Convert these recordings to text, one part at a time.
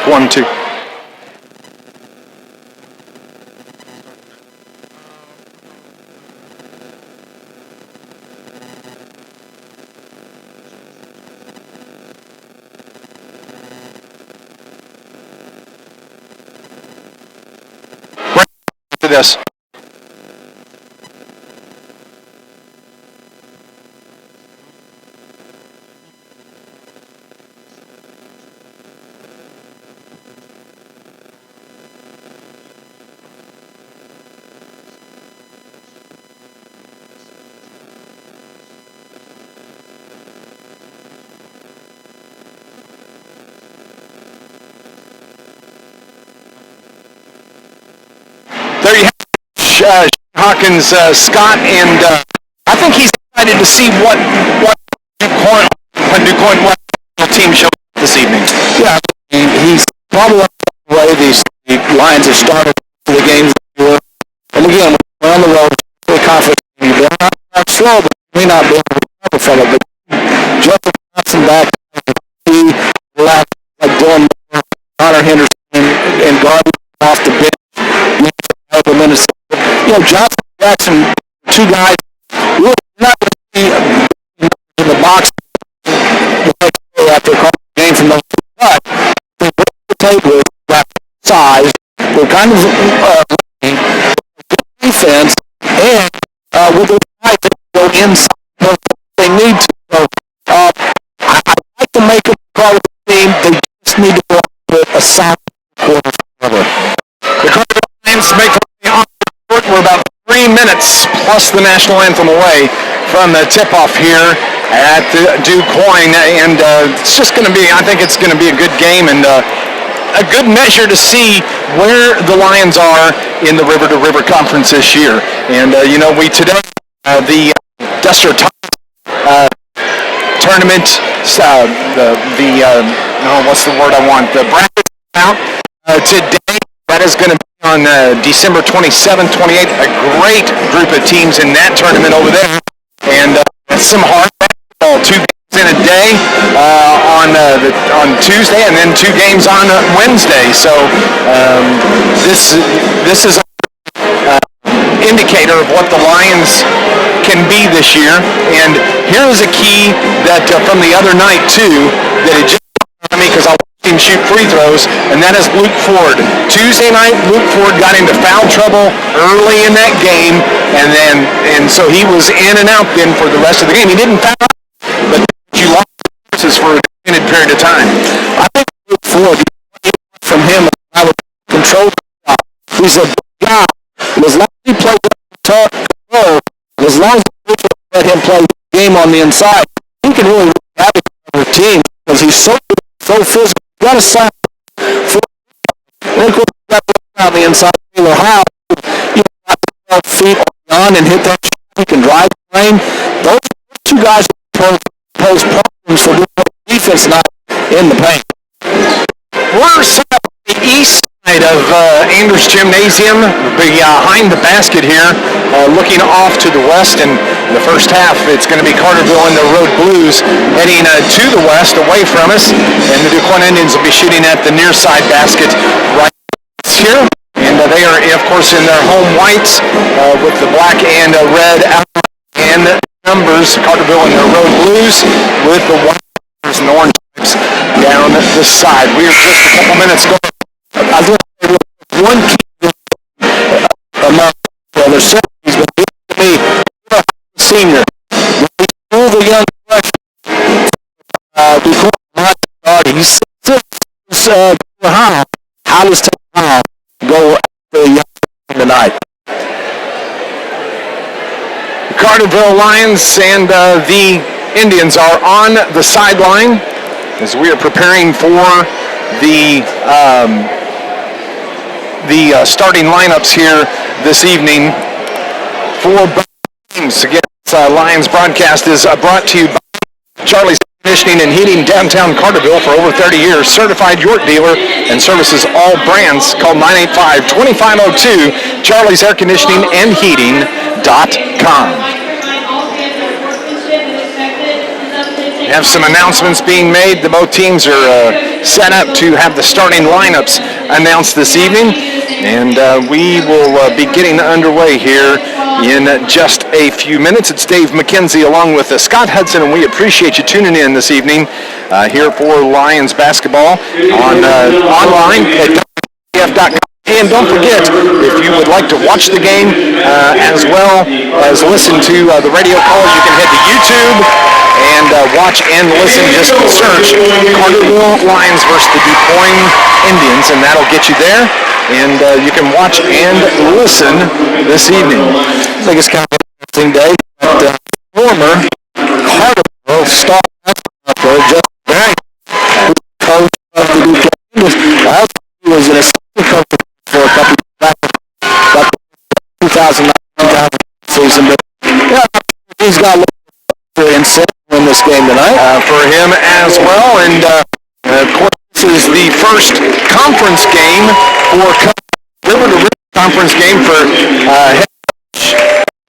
1-2. To this. There you have Hawkins, Scott, and I think he's excited to see what DuQuoin team shows this evening. Yeah, he's probably the way these Lions have started the games. And again, we're on the road, really confident. They're not slow, but may not be able to recover from it. But Jeff Johnson back, he left like Dylan Moore, Connor Henderson, and Garvey off the bench. Johnson and Jackson, two guys, we're not going to see in the box after a game from those two, but they put the table with size. They're kind of good defense, and with the guys that go inside, they need to. So, I'd like to make a call with the team. They just need to go with a solid quarter. The Carterville Lions make the on. We're about 3 minutes plus the national anthem away from the tip-off here at DuQuoin, and it's just going to be, I think it's going to be a good game and a good measure to see where the Lions are in the River to River Conference this year. And, we today, the Duster tournament, what's the word I want? The bracket out today. That is going to be on December 27th, 28th. A great group of teams in that tournament over there. And some hard basketball. 2 games in a day on Tuesday, and then 2 games on Wednesday. So this is an indicator of what the Lions can be this year. And here is a key that from the other night, too, that it just me because I watched him shoot free throws, and that is Luke Ford. Tuesday night, Luke Ford got into foul trouble early in that game, and so he was in and out then for the rest of the game. He didn't foul, but you lost forces for a extended period of time. I think Luke Ford, from him, I would control the shot. He's a big guy, and as long as he plays control, as long as we let him play the game on the inside, he can really have a team because he's so physical. You got to sign for on the inside. How you got 12 feet on and hit that shot. He can drive the lane. Those two guys pose problems for defense not in the paint. We're set up on the east side of Anders Gymnasium, behind the basket here, looking off to the west. And in the first half, it's going to be Carterville and the Road Blues heading to the west away from us. And the Quoin Indians will be shooting at the near side basket right here. And they are, of course, in their home whites with the black and red outline and numbers. Carterville and their Road Blues with the white and orange stripes down this side. We are just a couple minutes going. I was going to say one key among there's several he's been given to me, senior. When we move a young freshman, before my party, he says, how does Tom go after a young tonight? The Carterville Lions and the Indians are on the sideline as we are preparing for the starting lineups here this evening for both teams. Again, Lions broadcast is brought to you by Charlie's Conditioning and Heating, downtown Carterville for over 30 years. Certified York dealer and services all brands. Call 985-2502, Charlie's Air Conditioning and Heating.com. have some announcements being made. Both teams are set up to have the starting lineups announced this evening, and we will be getting underway here in just a few minutes. It's Dave McKenzie along with Scott Hudson, and we appreciate you tuning in this evening here for Lions basketball on online at WJPF.com. And don't forget, if you would like to watch the game as well as listen to the radio calls, you can head to YouTube and watch and listen. Just search Carterville Lions versus the Quoin Indians, and that'll get you there. And you can watch and listen this evening. I think it's kind of an interesting day. But former Carterville star player, Justin Bank, coach of the Quoin Indians, he was an assistant coach for a couple of years back, about the 2009 season. But yeah, he's got a little bit in in this game tonight. For him as well, and of course this is the first conference game for River to River conference game for head coach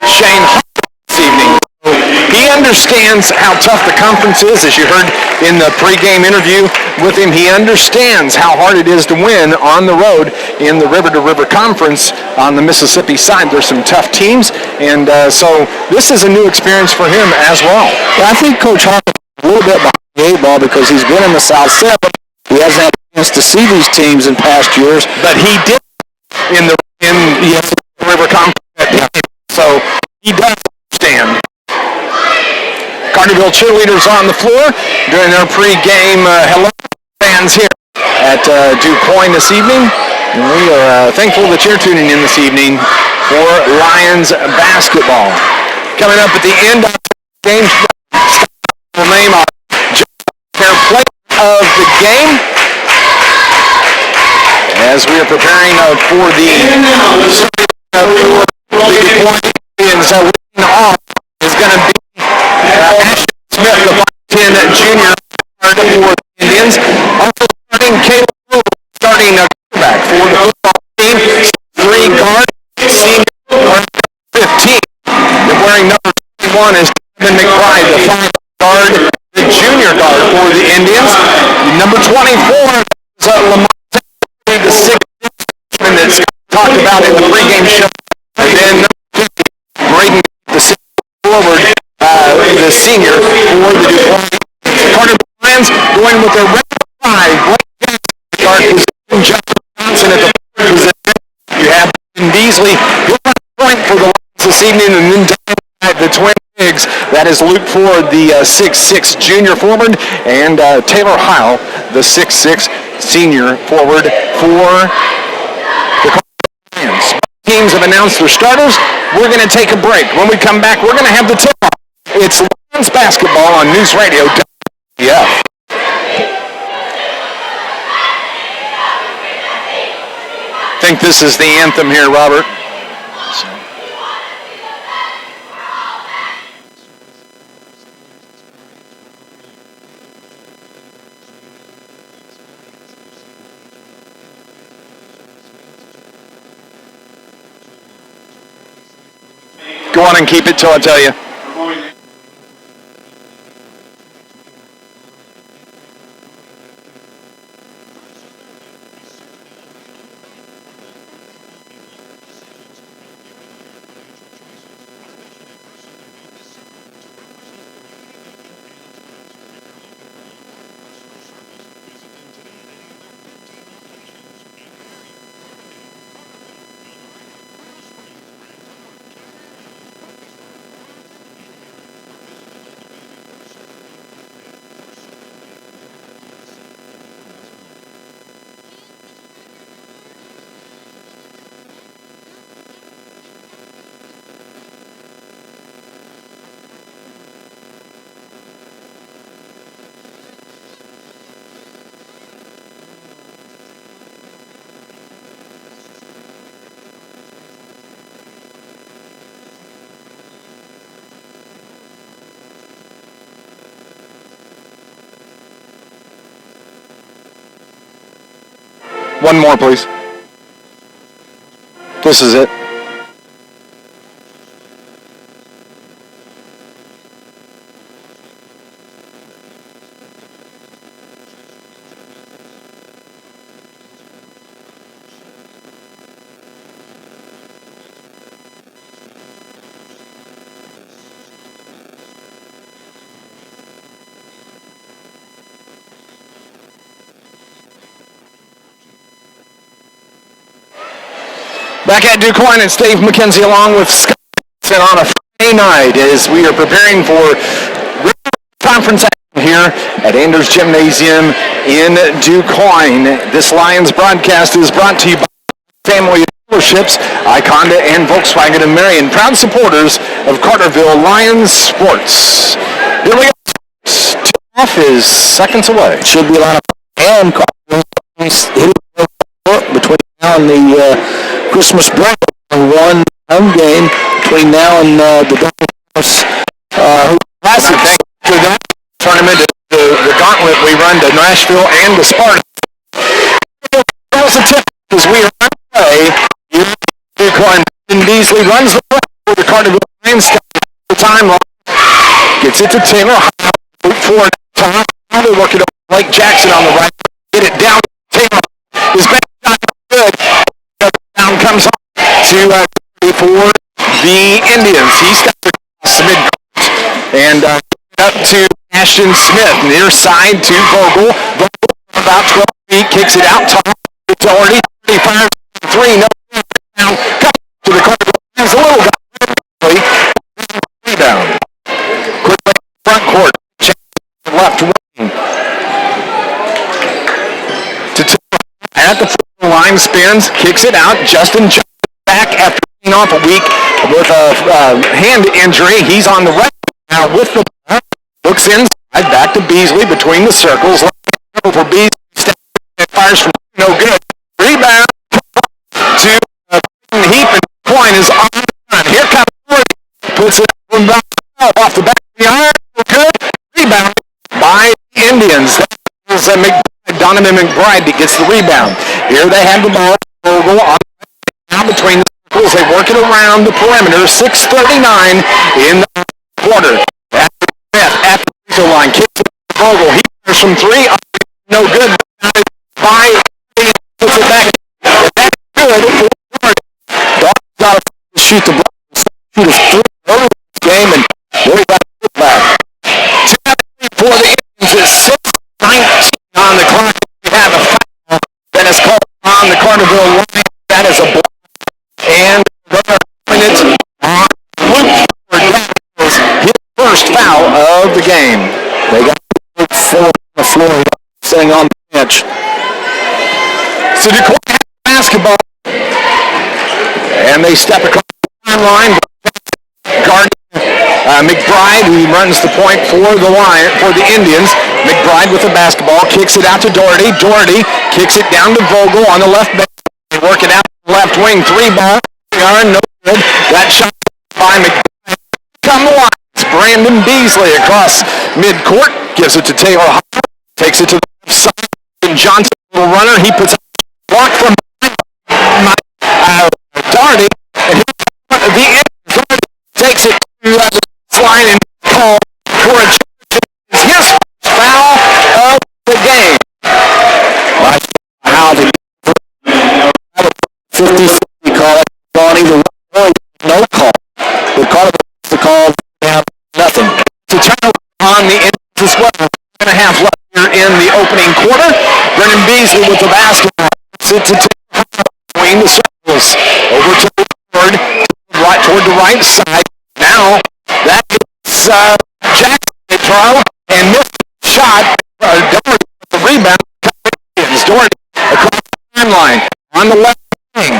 Shane Hart this evening. So he understands how tough the conference is, as you heard in the pregame interview with him. He understands how hard it is to win on the road in the River to River conference on the Mississippi side. There's some tough teams, and so this is a new experience for him as well. Yeah, I think Coach Hart a little bit behind the eight ball because he's been in the South Set, but he hasn't had a chance to see these teams in past years. But he did in the River Conference, so he does understand. Carterville cheerleaders on the floor during their pregame hello fans here at DuQuoin this evening. And we are thankful that you're tuning in this evening for Lions basketball. Coming up at the end of the game, we'll name our fair player of the game as we are preparing for the DuQuoin Indians. Winning off is going to be Ashton Smith, the 5'10" junior for the Indians. Also starting Caleb Wilbur, starting quarterback for the football team. 3 guard, senior 15. They're wearing number 21 is Kevin McBride, the 5 guard, the junior guard for the Indians. Number 24 is Lamar, the 6th freshman that's talked about in the pregame show. And then number 50, Braden, the 6th forward, the senior for the Carterville Lions, going with their red 5. Guard position, Justin Johnson at the position. You have Beasley point for the Lions this evening, and then down at the Twin Pigs, that is Luke Ford, the 6'6" junior forward, and Taylor Heil, the 6'6" senior forward for the Carterville Lions. Teams have announced their starters. We're going to take a break. When we come back, we're going to have the tip-off. It's Lions basketball on NewsRadio WJPF. I think this is the anthem here, Robert. Go on and keep it till I tell you. One more, please. This is it. Back at Quoin and Steve McKenzie along with Scott on a Friday night as we are preparing for conference action here at Anders Gymnasium in Quoin. This Lions broadcast is brought to you by Family Dealerships, Iconda, and Volkswagen of Marion, proud supporters of Carterville Lions sports. Here we go. Tip-off is seconds away. Should be a lot of fun. Carterville between now and the Christmas break. One home game between now and the Dallas Classic. To that tournament, the gauntlet we run to Nashville and to Sparta. That was a tip as we are underway. Quoin Beasley runs the play for the Carterville Lions. The timeline gets it to Taylor. Look for it top. Now they work it over Blake Jackson on the right. Get it down. Taylor is back. Good. Down comes home to for the Indians. He steps across mid and up to Ashton Smith. Near side to Vogel. Vogel about 12 feet. Kicks it out top. It's already 35 3. No down. Cut to the Carterville Lions. A little guy. Rebound. Quickly front court. Check left wing. To at the line, spins, kicks it out. Justin back after being off a week with a hand injury. He's on the right now with the ball. Looks inside, back to Beasley between the circles. For Beasley, fires from no good. Rebound to Heap, and Quoin is on the run. Here comes Woody. Puts it off the back of the iron. Good. Rebound by the Indians. That is Donovan McBride that gets the rebound. Here they have the ball. Vogel on now between the circles. They work it around the perimeter. 6:39 in the quarter. At the free throw line. Kicks it to Vogel. He fires from three. No good. By puts it back. That's good. Dawson's got to shoot the ball. Shoot a three early in this game and really got to put back. 2-3 for the Indians is 6:19 on the clock. We have a foul that is called on the Carterville Lions. That is a block. And they're putting it on Luke Ford. His first foul of the game. They got Luke Ford on the floor sitting on the bench. So Quoin has basketball. And they step across the line. Guarding McBride, who runs the point for the Indians. McBride with the basketball, kicks it out to Doherty. Doherty kicks it down to Vogel on the left bench. They work it out to the left wing. 3 ball. No good. That shot by McBride. Come the Lions. Brandon Beasley across midcourt. Gives it to Taylor Hopper. Takes it to the left side. And Johnson, little runner. He puts a block from Doherty. And the Indians takes it to the line and call for a his foul of the game. How the 50-50 call it on either way, no call. The Carterville to call down nothing. To turn on the Indians as well. 1.5 left here in the opening quarter. Brennan Beasley with the basketball. It's between the circles. Over to the board. Right toward the right side. Now that is Jackson throw and missed the shot. Doherty with the rebound. Doherty across the timeline on the left wing.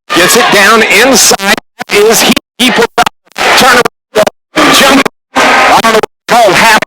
Gets it down inside. That is he put up turn around jump. I don't know what it's called. Half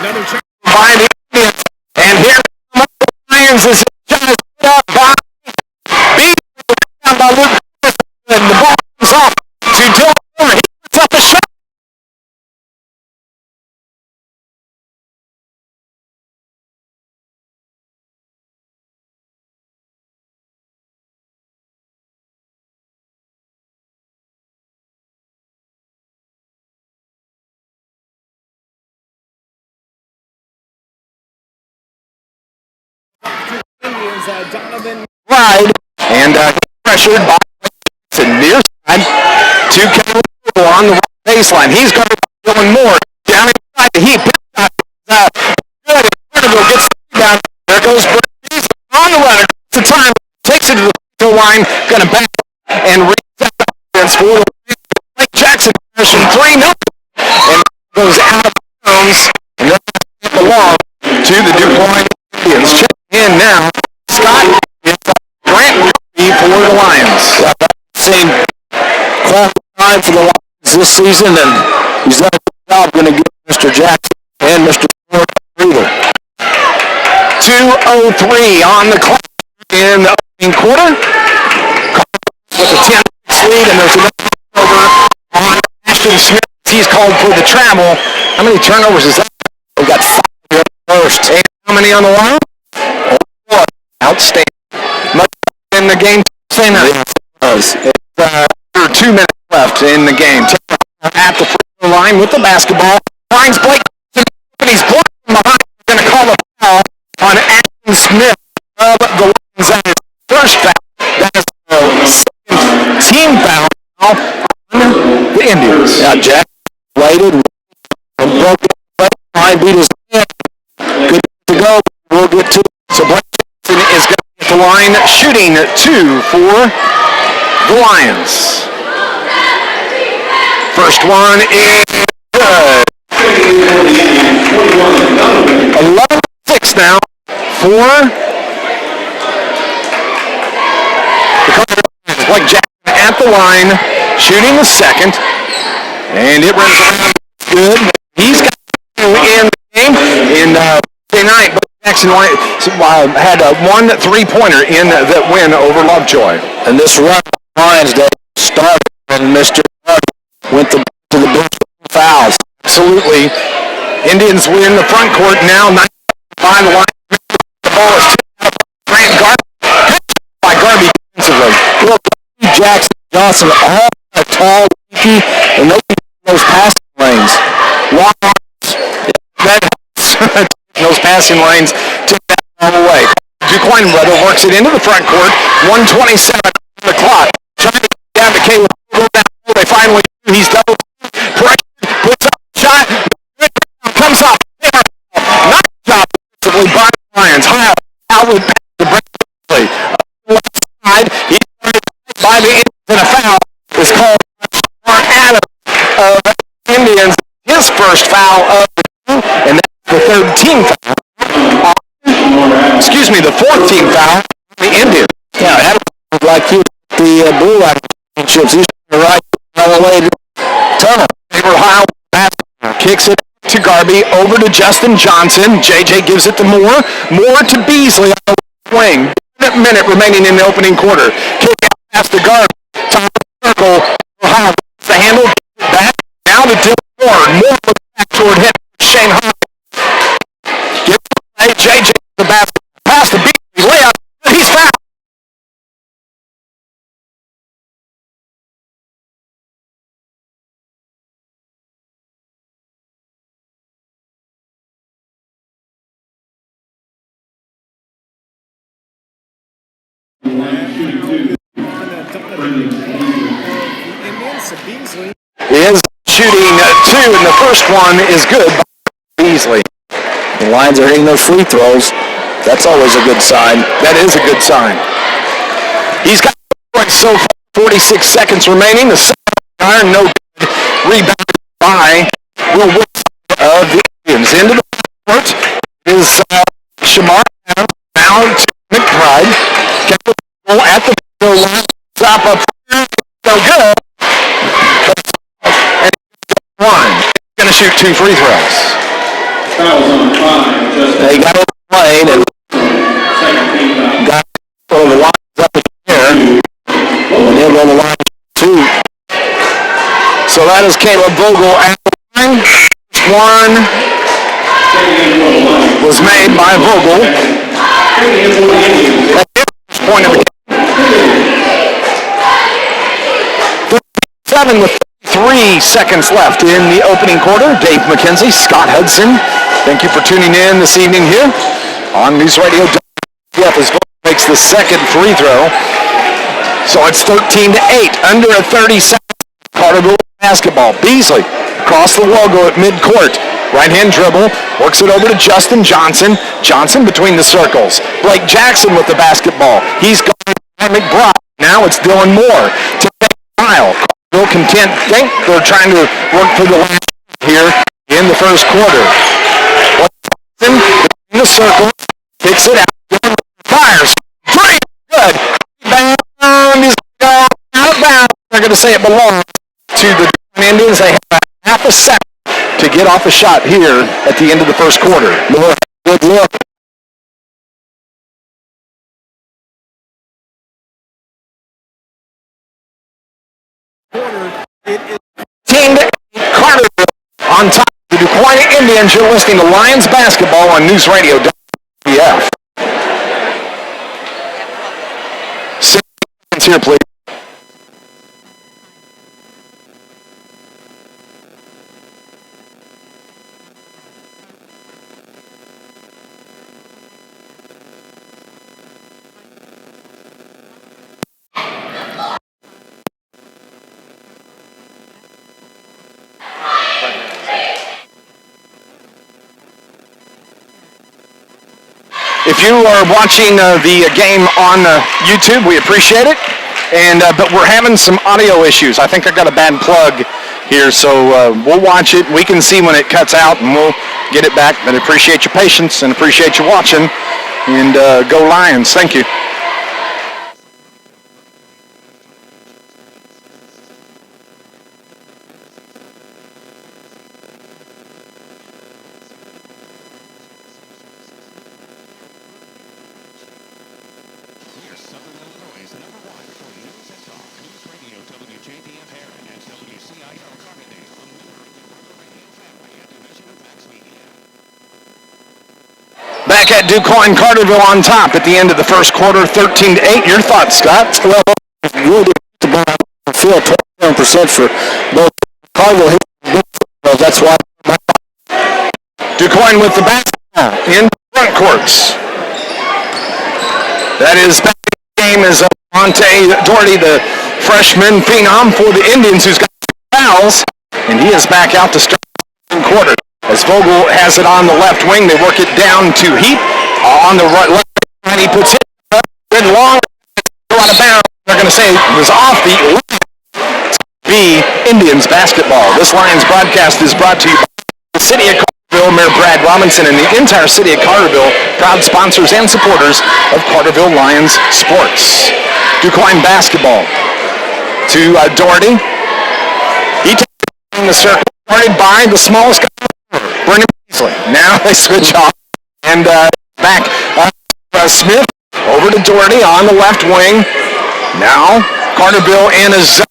Another chance by the Indians. And here come the Lions as just put up by beat down by Luke. And the ball comes off to Dylan Moore. He puts up a shot. Right, and pressured by the near side to Kevin on the right baseline. He's got Dylan Moore down inside the heat. Good, and Carterville gets the rebound. There goes Burns on the run. It's the time. Takes it to the free throw line. Going to back and reads out the offense for the Blake Jackson version 3-0. And goes out of bounds. And they're going to belong to the Quoin Indians. Checking in now. Scott Grant for the Lions. Same qualifying for the Lions this season, and he's done a good job going to give Mr. Jackson and Mr. Moore a breather. 2:03 on the clock in the opening quarter. With a 10-6 lead, and there's another turnover on Ashton Smith. He's called for the travel. How many turnovers is that? We've got 5 here first. And how many on the line? 4. Outstanding. Much in the game. Same as it was. There are 2 minutes left in the game. At the free throw line with the basketball. Finds Blake. And he's blocked from behind. They're going to call a foul on Ashton Smith of the Lions. That is first foul. That is the second team foul on the Indians. Yeah, Jack waited and broke the line, beat his head. Good to go. We'll get to. So Blake Jackson is going to get the line shooting 2 for the Lions. First one is good. 11-6 now for the Carterville Lions. Blake Jackson at the line, shooting the second, and it runs around good. He's got 2 in the game in Thursday night. Blake Jackson had a 1 3-pointer in that win over Lovejoy. And this run Lions that started when Mr. went to the bench with fouls. Absolutely. Indians win the front court now. 9 by the line. The ball is tipped Grant Garby. By Garby defensively. Look, Jackson Johnson, all tall, weaky, and those passing lanes. Long arms. That helps. Those passing lanes took that ball away. Quoin brother works it into the front court. 1:27 on the clock. Trying to get down to Caleb. They finally do. He's double. Puts up a shot. Comes up. Nice job defensively by the Lions. High outlet pass to Brent. Left side. He's by the Indians, and a foul is called for Adams of Indians. His first foul of the game, and that's the third team foul. Excuse me, the fourth team foul of the Indians. Yeah, Adams was like he was the Blue Line championships. He's right all the way to tunnel. Faber Hile kicks it to Garby, over to Justin Johnson. JJ gives it to Moore. Moore to Beasley on the wing. Minute remaining in the opening quarter. Kick out past the Garby. Top of the circle. Hile the handle. Back now to Dylan Moore. Moore with the back toward him. Shane Hile. Gets the play. JJ the basket. Pass to Beasley. Layup. He's fouled. Is shooting 2, and the first one is good by Beasley. The Lions are hitting those free throws. That's always a good sign. That is a good sign. He's got points so far, 46 seconds remaining. The second iron, no good. Rebounded by Will Wilson of the Indians. Into the court is Shamar Adams. Now to McBride. Kept the ball at the goal line. Stop up. No good. And one. Going to shoot 2 free throws. They got it played and got the Lions up in the air. And they'll go the Lions too. So that is Caleb Vogel at the line. One was made by Vogel. At the point of the game. 7 with 3 seconds left in the opening quarter. Dave McKenzie, Scott Hudson, thank you for tuning in this evening here on NewsRadio WJPF as Vogel makes the second free throw. So it's 13-8, under a 30 seconds. Carterville basketball. Beasley across the logo at midcourt. Right-hand dribble, works it over to Justin Johnson. Johnson between the circles. Blake Jackson with the basketball. He's going by McBride. Now it's Dylan Moore to take the mile. Bill Content think they're trying to work for the last here in the first quarter. Watson in the circle, kicks it out, fires, pretty good. Bound is out of bounds. They're going to say it belongs to the Quoin Indians. They have half a second to get off a shot here at the end of the first quarter. Moore, good look. 10-8, Carterville on top of the Quoin Indians. You're listening to Lions basketball on NewsRadio WJPF. 6 seconds here, please. If you are watching the game on YouTube, we appreciate it. But we're having some audio issues. I think I got a bad plug here, so we'll watch it. We can see when it cuts out, and we'll get it back. But I appreciate your patience and appreciate you watching. And go Lions. Thank you. Back at DuQuoin, Carterville on top at the end of the first quarter, 13-8. Your thoughts, Scott? Well, really the ball field 27% for both Carterville. That's why. DuQuoin with the basketball in front courts. That is back in the game is Monte Doherty, the freshman phenom for the Indians, who's got fouls, and he is back out to start the second quarter. As Vogel has it on the left wing, they work it down to Heap on the right left, and he puts it up good long, go out of bounds. They're going to say it was off the B Indians basketball. This Lions broadcast is brought to you by the City of Carterville, Mayor Brad Robinson, and the entire City of Carterville, proud sponsors and supporters of Carterville Lions sports. DuQuoin basketball to Doherty. He takes it in the circle, guarded by the smallest guy. Brennan Beasley. Now they switch off. And back Smith over to Doherty on the left wing. Now Carterville in a zone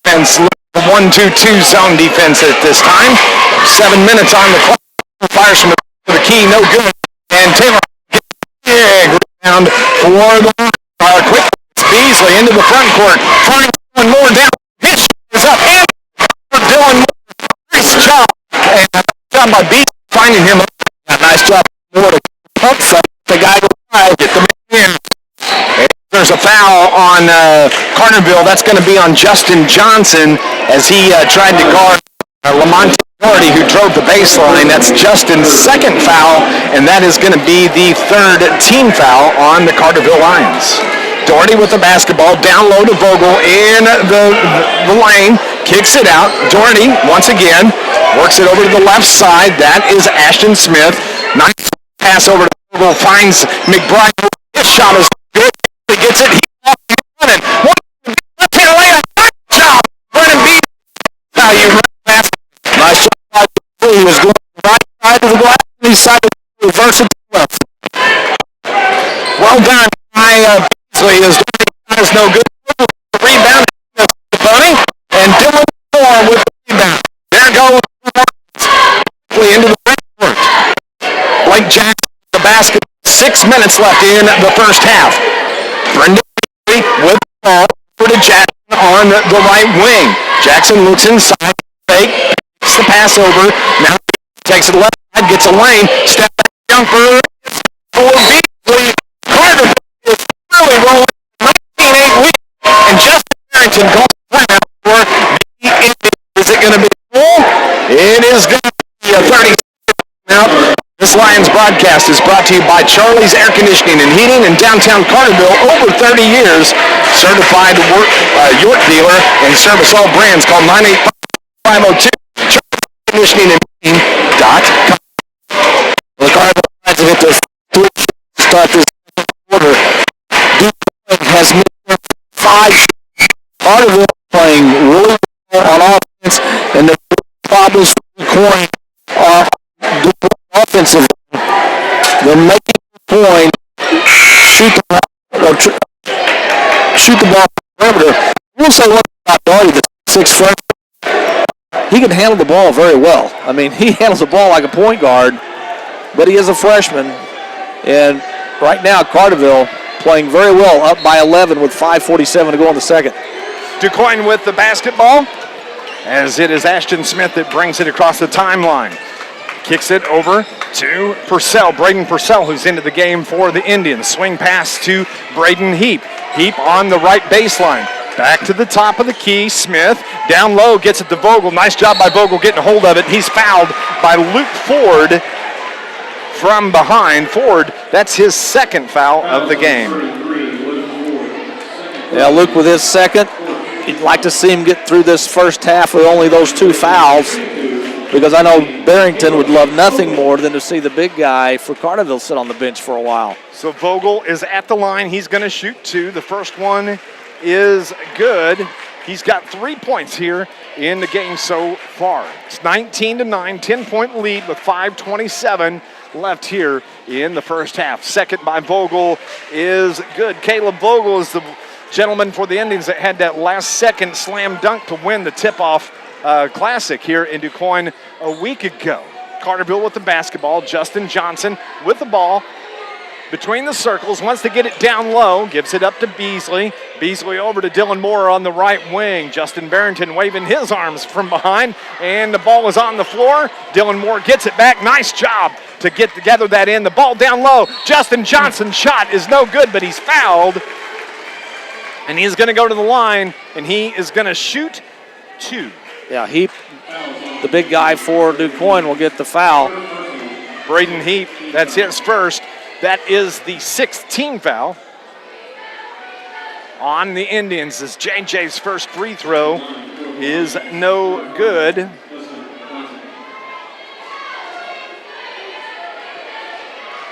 defense. 1-2-2 zone defense at this time. 7 minutes on the clock. Fires from the key. No good. And Taylor gets a big rebound for the quick. Beasley into the front court. Trying one more down. His is up. And for Dylan Moore. Nice job. And job by Beasley finding him. Nice job more to pump fake the guy to get the man in. There's a foul on Carterville. That's going to be on Justin Johnson as he tried to guard Lamonte Doherty, who drove the baseline. That's Justin's second foul, and that is going to be the third team foul on the Carterville Lions. Doherty with the basketball, down low to Vogel in the lane, kicks it out. Doherty, once again, works it over to the left side. That is Ashton Smith. Nice pass over to Vogel, finds McBride. His shot is good. He gets it. He's off and running. Left-hand layup. Nice job. Brennan beat. Now you run fast. Nice job. He was going right side of the glass. He decided to reverse it to the left. Well done by Beasley. His is no good. The rebound is Bunny. And Dylan Moore with the rebound. There goes into the backcourt. Blake Jackson with the basket. 6 minutes left in the first half. Brendan Beasley with the ball over to Jackson on the right wing. Jackson looks inside. Fake. Takes the pass over. Now takes it left side. Gets a lane. Step back jumper. For Beasley. Carterville is really rolling 19-8 lead. And Justin Barrington calls the timeout for the Indians. Is it going to be full? It is going to be a 30 timeout. This Lions broadcast is brought to you by Charlie's Air Conditioning and Heating in downtown Carterville. Over 30 years. Certified York dealer and service all brands. Call 985-502. Charlie's Air Conditioning and Heating.com. The Carterville Lions have hit their three to start this quarter. Duke has made 5. Carterville playing really well on offense, and the problems for Quoin are offensively. They're making the point, shoot the ball from the perimeter. I will say one thing about Darty, the 6 freshman. He can handle the ball very well. I mean, he handles the ball like a point guard, but he is a freshman. And right now, Carterville playing very well, up by 11 with 5:47 to go in the second. DuQuoin with the basketball, as it is Ashton Smith that brings it across the timeline. Kicks it over to Purcell, Braden Purcell, who's into the game for the Indians. Swing pass to Braden Heap. Heap on the right baseline. Back to the top of the key. Smith down low, gets it to Vogel. Nice job by Vogel getting a hold of it. He's fouled by Luke Ford from behind. Ford, that's his second foul of the game. Yeah, Luke with his second. You'd like to see him get through this first half with only those 2 fouls, because I know Barrington would love nothing more than to see the big guy for Carterville sit on the bench for a while. So Vogel is at the line. He's going to shoot 2. The first one is good. He's got 3 points here in the game so far. It's 19-9, 10-point lead with 5:27 left here in the first half. Second by Vogel is good. Caleb Vogel is the gentleman for the Indians that had that last-second slam dunk to win the tip-off classic here in DuQuoin a week ago. Carterville with the basketball. Justin Johnson with the ball between the circles. Wants to get it down low. Gives it up to Beasley. Beasley over to Dylan Moore on the right wing. Justin Barrington waving his arms from behind. And the ball is on the floor. Dylan Moore gets it back. Nice job to gather that in. The ball down low. Justin Johnson's shot is no good, but he's fouled. And he's going to go to the line, and he is going to shoot 2. Yeah, Heap, the big guy for DuQuoin, will get the foul. Braden Heap, that's his first. That is the 6th team foul on the Indians, as JJ's first free throw is no good.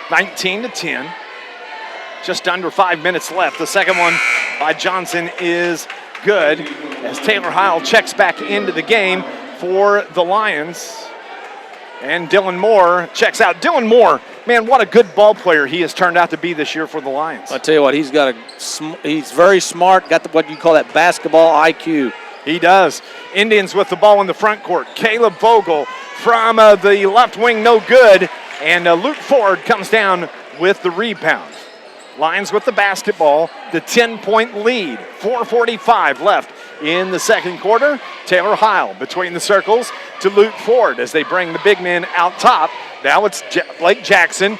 (19-10). Just under 5 minutes left. The second one by Johnson is good, as Taylor Heil checks back into the game for the Lions. And Dylan Moore checks out. Dylan Moore, man, what a good ball player he has turned out to be this year for the Lions. I tell you what, he's very smart, got what you call that basketball IQ. He does. Indians with the ball in the front court. Caleb Vogel from the left wing, no good. And Luke Ford comes down with the rebound. Lions with the basketball, the 10-point lead. 4:45 left in the second quarter. Taylor Heil between the circles to Luke Ford as they bring the big men out top. Now it's Blake Jackson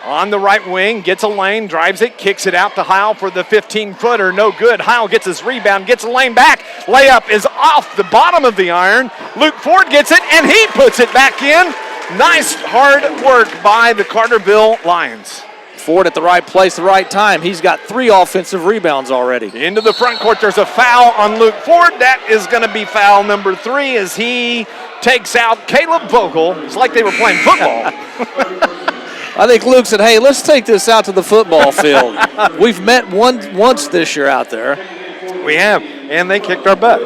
on the right wing, gets a lane, drives it, kicks it out to Heil for the 15-footer. No good. Heil gets his rebound, gets a lane back. Layup is off the bottom of the iron. Luke Ford gets it, and he puts it back in. Nice hard work by the Carterville Lions. Ford at the right place, the right time. He's got 3 offensive rebounds already. Into the front court, there's a foul on Luke Ford. That is going to be foul number 3 as he takes out Caleb Vogel. It's like they were playing football. I think Luke said, hey, let's take this out to the football field. We've met once this year out there. We have, and they kicked our butt.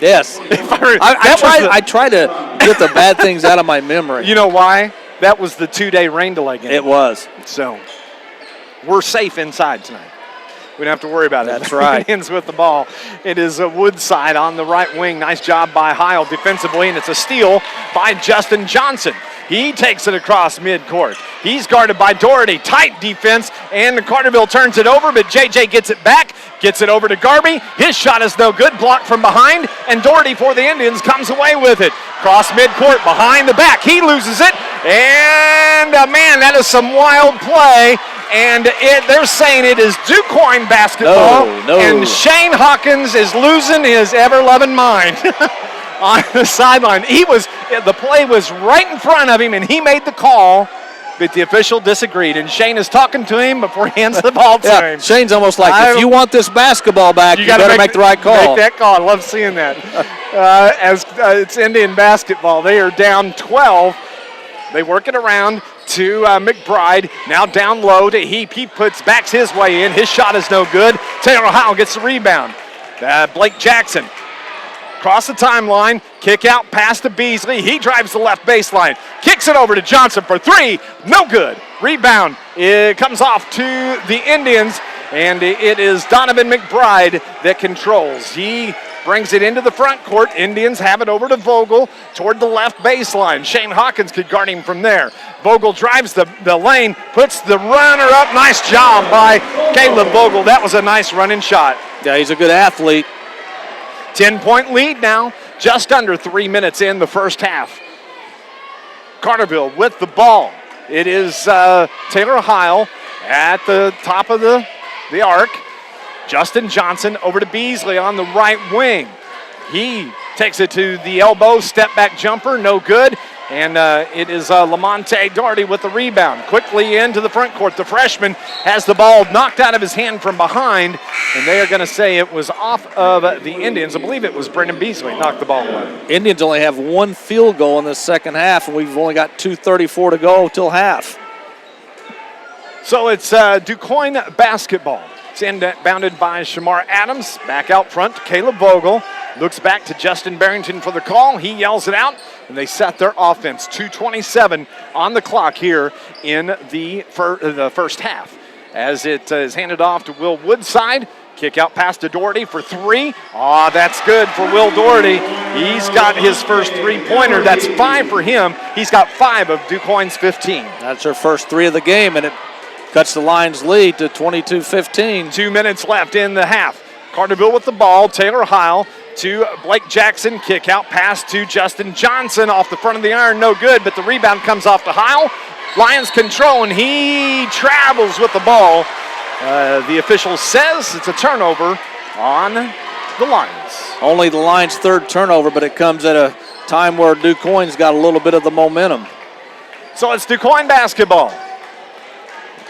Yes. I try to get the bad things out of my memory. You know why? That was the 2-day rain delay game. It was. So we're safe inside tonight. We don't have to worry about it. That's right. Indians with the ball. It is a Woodside on the right wing. Nice job by Heil defensively, and it's a steal by Justin Johnson. He takes it across midcourt. He's guarded by Doherty. Tight defense, and Carterville turns it over, but JJ gets it back, gets it over to Garby. His shot is no good, blocked from behind, and Doherty for the Indians comes away with it. Cross midcourt, behind the back. He loses it, and man, that is some wild play. And they're saying it is Quoin basketball. No. And Shane Hawkins is losing his ever-loving mind on the sideline. The play was right in front of him, and he made the call, but the official disagreed. And Shane is talking to him before he hands the ball to him. Shane's almost like, if you want this basketball back, you better make the right call. Make that call. I love seeing that. As it's Indian basketball, they are down 12. They work it around to McBride. Now down low to Heap. He backs his way in. His shot is no good. Taylor Howell gets the rebound. Blake Jackson across the timeline. Kick out pass to Beasley. He drives the left baseline. Kicks it over to Johnson for three. No good. Rebound. It comes off to the Indians, and it is Donovan McBride that controls. He brings it into the front court. Indians have it over to Vogel toward the left baseline. Shane Hawkins could guard him from there. Vogel drives the lane, puts the runner up. Nice job by Caleb Vogel. That was a nice running shot. Yeah, he's a good athlete. 10-point lead now, just under 3 minutes in the first half. Carterville with the ball. It is Taylor Heil at the top of the arc. Justin Johnson over to Beasley on the right wing. He takes it to the elbow, step back jumper, no good. And it is Lamonte Doherty with the rebound. Quickly into the front court. The freshman has the ball knocked out of his hand from behind, and they are going to say it was off of the Indians. I believe it was Brendan Beasley knocked the ball away. Indians only have one field goal in the second half, and we've only got 2:34 to go till half. So it's Quoin basketball. It's inbounded by Shamar Adams. Back out front to Caleb Vogel. Looks back to Justin Barrington for the call. He yells it out, and they set their offense. 2:27 on the clock here in the first half. As it is handed off to Will Woodside. Kick out pass to Doherty for three. That's good for Will Doherty. He's got his first three-pointer. That's 5 for him. He's got 5 of Quoin's 15. That's her first 3 of the game, and it cuts the Lions' lead to 22-15. 2 minutes left in the half. Carterville with the ball. Taylor Heil to Blake Jackson. Kick out pass to Justin Johnson off the front of the iron. No good, but the rebound comes off to Heil. Lions control, and he travels with the ball. The official says it's a turnover on the Lions. Only the Lions' third turnover, but it comes at a time where Quoin's got a little bit of the momentum. So it's Quoin basketball.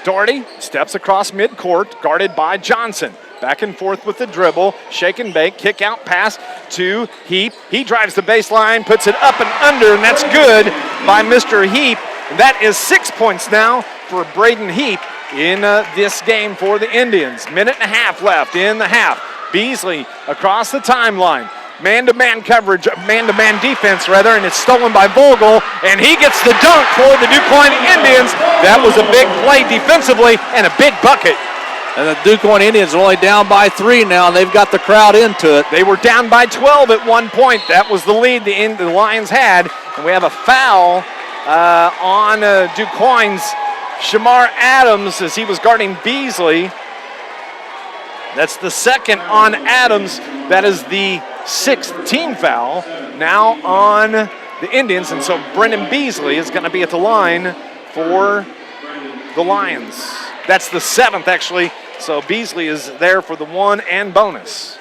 Doherty steps across midcourt, guarded by Johnson. Back and forth with the dribble, shake and bake, kick out pass to Heap. He drives the baseline, puts it up and under, and that's good by Mr. Heap. And that is 6 points now for Braden Heap in this game for the Indians. Minute and a half left in the half. Beasley across the timeline. Man-to-man coverage, man-to-man defense rather, and it's stolen by Vogel, and he gets the dunk for the Quoin Indians. That was a big play defensively and a big bucket. And the Quoin Indians are only down by 3 now, and they've got the crowd into it. They were down by 12 at one point. That was the lead the Lions had, and we have a foul on Quoin's Shamar Adams as he was guarding Beasley. That's the second on Adams. That is the 6th team foul now on the Indians, and so Brendan Beasley is going to be at the line for the Lions. That's the 7th, actually, so Beasley is there for the 1 and bonus.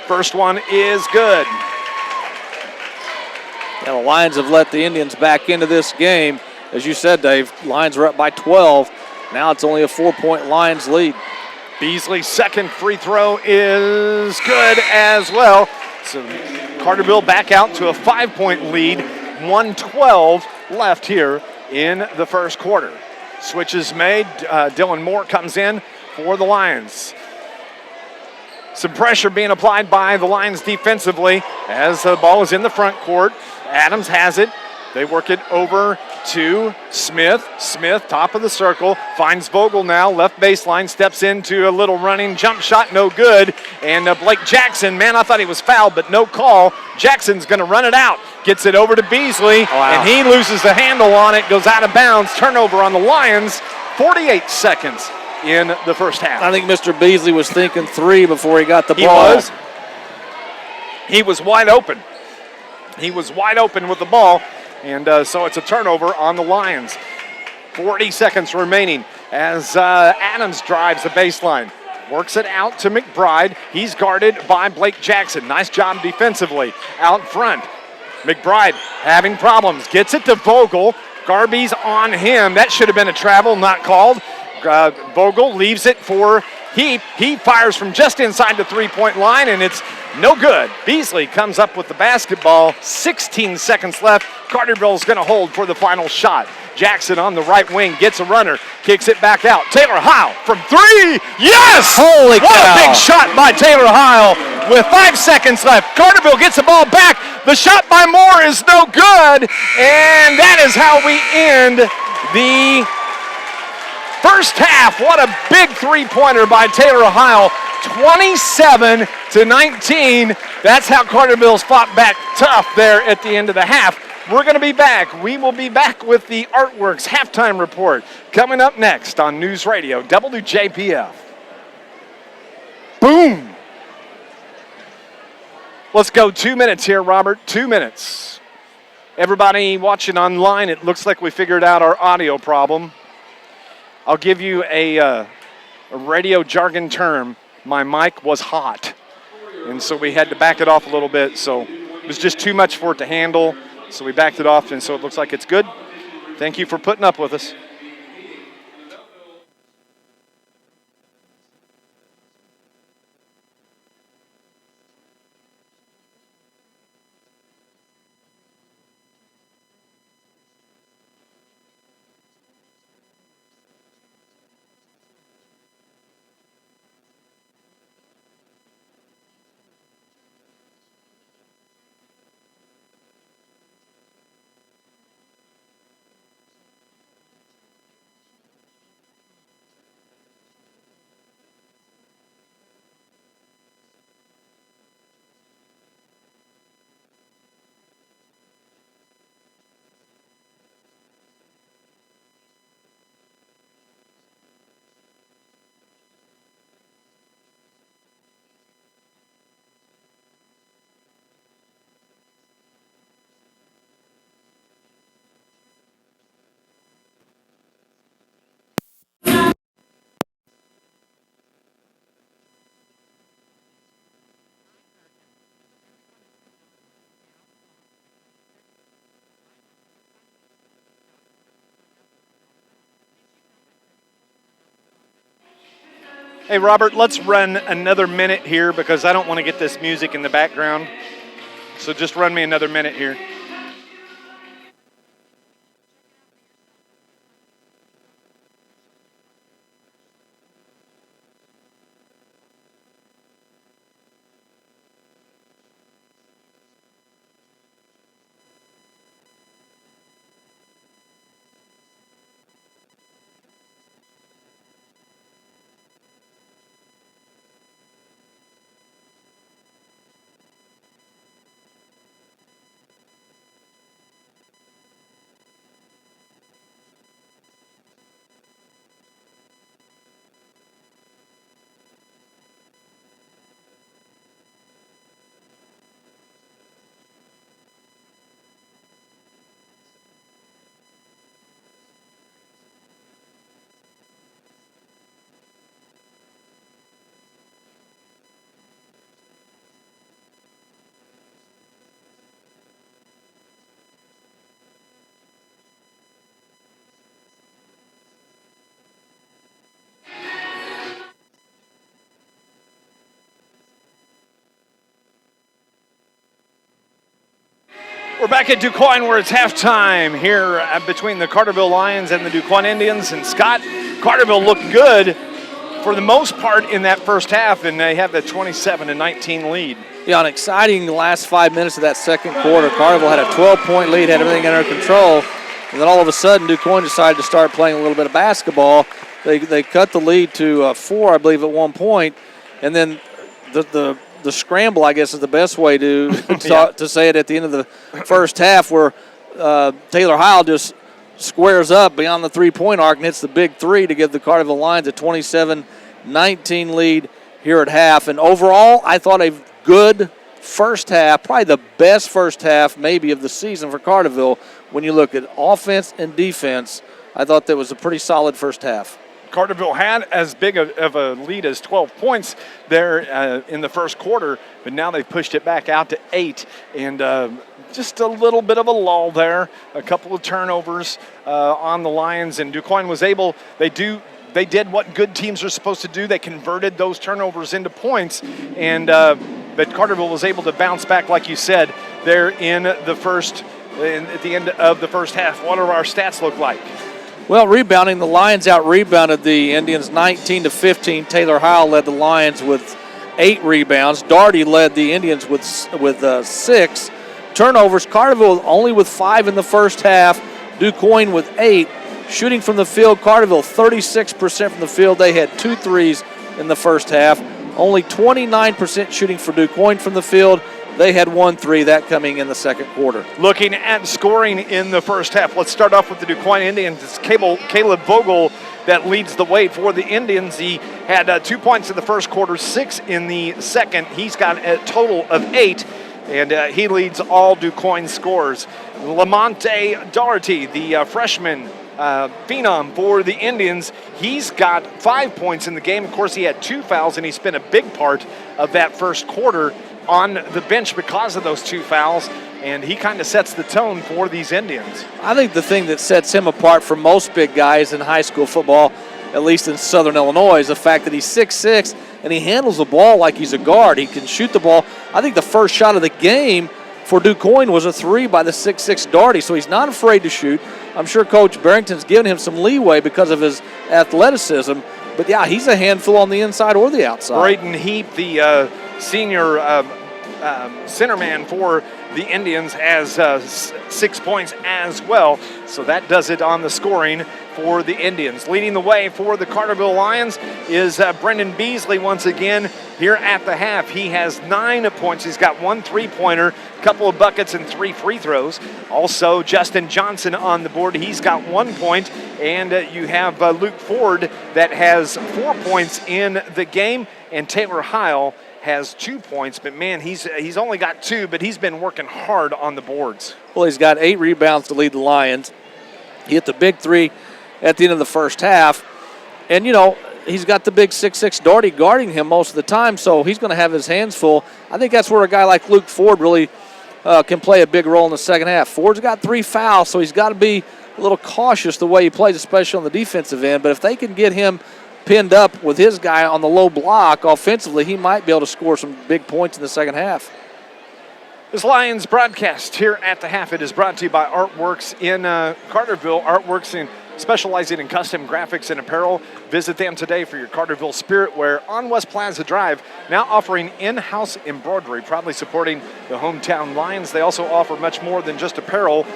First one is good. Yeah, the Lions have let the Indians back into this game. As you said, Dave, Lions are up by 12. Now it's only a 4-point Lions lead. Beasley's second free throw is good as well. So Carterville back out to a 5-point lead. 1:12 left here in the first quarter. Switch is made. Dylan Moore comes in for the Lions. Some pressure being applied by the Lions defensively as the ball is in the front court. Adams has it. They work it over to Smith. Smith, top of the circle, finds Vogel now. Left baseline, steps into a little running jump shot, no good. And Blake Jackson, man, I thought he was fouled, but no call. Jackson's going to run it out. Gets it over to Beasley, and he loses the handle on it, goes out of bounds. Turnover on the Lions, 48 seconds in the first half. I think Mr. Beasley was thinking 3 before he got the ball. He was. He was wide open. He was wide open with the ball, and so it's a turnover on the Lions. 40 seconds remaining as Adams drives the baseline. Works it out to McBride. He's guarded by Blake Jackson. Nice job defensively out front. McBride having problems. Gets it to Vogel. Garby's on him. That should have been a travel, not called. Vogel leaves it for Heap. He fires from just inside the three-point line, and it's no good. Beasley comes up with the basketball. 16 seconds left. Carterville's going to hold for the final shot. Jackson on the right wing gets a runner, kicks it back out. Taylor Heil from 3. Yes! Holy cow. What a big shot by Taylor Heil with 5 seconds left. Carterville gets the ball back. The shot by Moore is no good, and that is how we end the first half. What a big three-pointer by Taylor Heil. 27-19. That's how Carterville's fought back tough there at the end of the half. We're going to be back. We will be back with the Artworks halftime report coming up next on News Radio WJPF. Boom. Let's go 2 minutes here, Robert. 2 minutes. Everybody watching online, it looks like we figured out our audio problem. I'll give you a radio jargon term. My mic was hot, and so we had to back it off a little bit. So it was just too much for it to handle, so we backed it off, and so it looks like it's good. Thank you for putting up with us. Hey, Robert, let's run another minute here because I don't want to get this music in the background. So just run me another minute here. We're back at DuQuoin where it's halftime here between the Carterville Lions and the DuQuoin Indians. And Scott, Carterville looked good for the most part in that first half, and they have the 27-19 lead. Yeah, an exciting last 5 minutes of that second quarter. Carterville had a 12-point lead, had everything under control, and then all of a sudden, DuQuoin decided to start playing a little bit of basketball. They cut the lead to 4, I believe, at one point, and then the scramble, I guess, is the best way to to say it at the end of the first half, where Taylor Heil just squares up beyond the three-point arc and hits the big three to give the Carterville Lions a 27-19 lead here at half. And overall, I thought a good first half, probably the best first half maybe of the season for Carterville. When you look at offense and defense, I thought that was a pretty solid first half. Carterville had as big of a lead as 12 points there in the first quarter, but now they've pushed it back out to 8, and just a little bit of a lull there, a couple of turnovers on the Lions, and DuQuoin was able, they did what good teams are supposed to do. They converted those turnovers into points, and but Carterville was able to bounce back, like you said, there in the first, at the end of the first half. What do our stats look like? Well, rebounding, the Lions out-rebounded the Indians 19-15. Taylor Heil led the Lions with 8 rebounds. Daugherty led the Indians with 6. Turnovers, Carterville only with 5 in the first half. DuQuoin with 8. Shooting from the field, Carterville 36% from the field. They had 2 threes in the first half. Only 29% shooting for DuQuoin from the field. They had 1 3, that coming in the second quarter. Looking at scoring in the first half, let's start off with the DuQuoin Indians. It's Caleb Vogel that leads the way for the Indians. He had 2 points in the first quarter, 6 in the second. He's got a total of 8, and he leads all DuQuoin scores. Lamonte Daugherty, the freshman phenom for the Indians, he's got 5 points in the game. Of course, he had 2 fouls, and he spent a big part of that first quarter on the bench because of those 2 fouls, and he kind of sets the tone for these Indians. I think the thing that sets him apart from most big guys in high school football, at least in Southern Illinois, is the fact that he's 6'6", and he handles the ball like he's a guard. He can shoot the ball. I think the first shot of the game for DuQuoin was a 3 by the 6'6" Daugherty, so he's not afraid to shoot. I'm sure Coach Barrington's given him some leeway because of his athleticism, but yeah, he's a handful on the inside or the outside. Braden Heap, the senior centerman for the Indians, has 6 points as well. So that does it on the scoring for the Indians. Leading the way for the Carterville Lions is Brendan Beasley once again here at the half. He has 9 points. He's got 1 3-pointer, a couple of buckets, and 3 free throws. Also, Justin Johnson on the board. He's got 1 point. And you have Luke Ford that has 4 points in the game. And Taylor Heil has 2 points, but man, he's only got 2, but he's been working hard on the boards. Well, he's got 8 rebounds to lead the Lions. He hit the big 3 at the end of the first half, and he's got the big 6'6" Daugherty guarding him most of the time, so he's going to have his hands full. I think that's where a guy like Luke Ford really can play a big role in the second half. Ford's got 3 fouls, so he's got to be a little cautious the way he plays, especially on the defensive end, but if they can get him pinned up with his guy on the low block offensively, he might be able to score some big points in the second half. This Lions broadcast here at the half, it is brought to you by Artworks in Carterville. Artworks specializing in custom graphics and apparel. Visit them today for your Carterville spirit wear on West Plaza Drive, now offering in-house embroidery, proudly supporting the hometown Lions. They also offer much more than just apparel.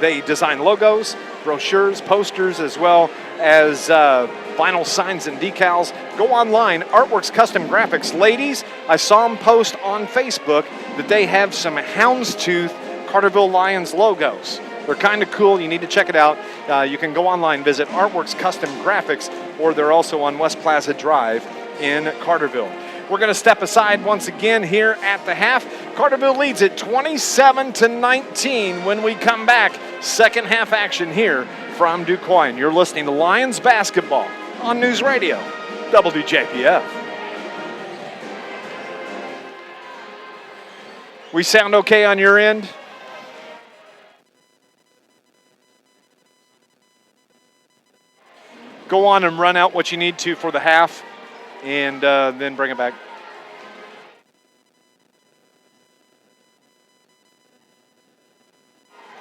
They design logos, brochures, posters, as well as vinyl signs and decals. Go online, Artworks Custom Graphics. Ladies, I saw them post on Facebook that they have some houndstooth Carterville Lions logos. They're kind of cool. You need to check it out. You can go online, visit Artworks Custom Graphics, or they're also on West Plaza Drive in Carterville. We're going to step aside once again here at the half. Carterville leads it 27-19 when we come back. Second half action here from DuQuoin. You're listening to Lions basketball on News Radio WJPF. We sound okay on your end? Go on and run out what you need to for the half, and then bring it back.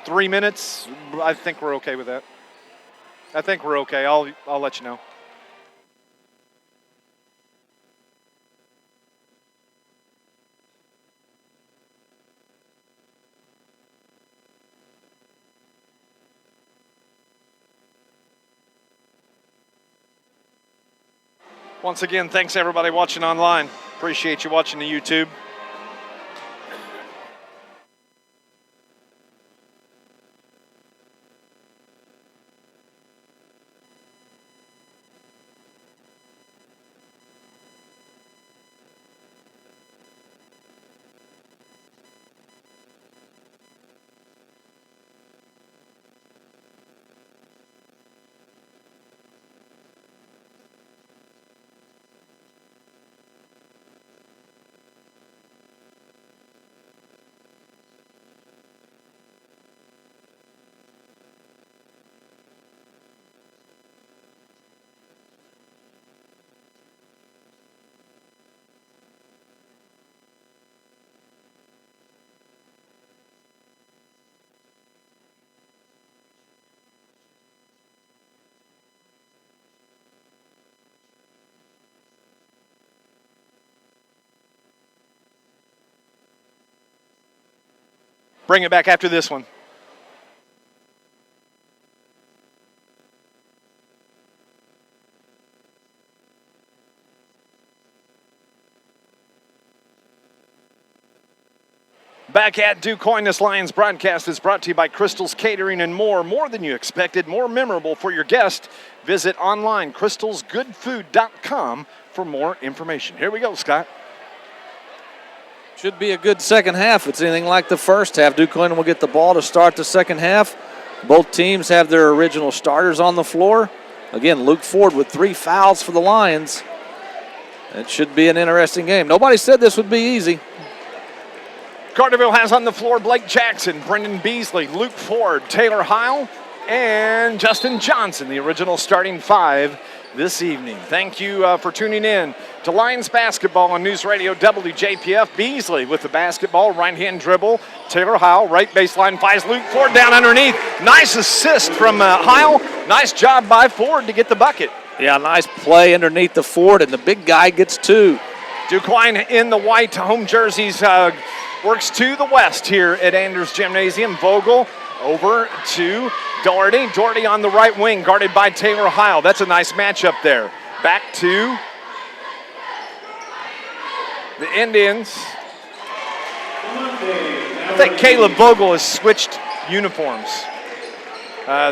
Three minutes. I think we're okay with that. I think we're okay. I'll let you know. Once again, thanks everybody watching online. Appreciate you watching the YouTube. Bring it back after this one. Back at Quoin, this Lions broadcast is brought to you by Crystal's Catering and More. More than you expected, more memorable for your guest. Visit online, crystalsgoodfood.com for more information. Here we go, Scott. Should be a good second half. If it's anything like the first half. Quoin will get the ball to start the second half. Both teams have their original starters on the floor. Again, Luke Ford with 3 fouls for the Lions. It should be an interesting game. Nobody said this would be easy. Carterville has on the floor Blake Jackson, Brendan Beasley, Luke Ford, Taylor Heil, and Justin Johnson, the original starting 5 this evening. Thank you for tuning in to Lions basketball on News Radio WJPF. Beasley with the basketball, right-hand dribble. Taylor Heil, right baseline, finds Luke Ford down underneath. Nice assist from Heil. Nice job by Ford to get the bucket. Yeah, nice play underneath the Ford, and the big guy gets 2. Quoin in the white home jerseys works to the west here at Anders Gymnasium. Vogel over to Doherty. Doherty on the right wing, guarded by Taylor Heil. That's a nice matchup there. Back to the Indians. I think Caleb Vogel has switched uniforms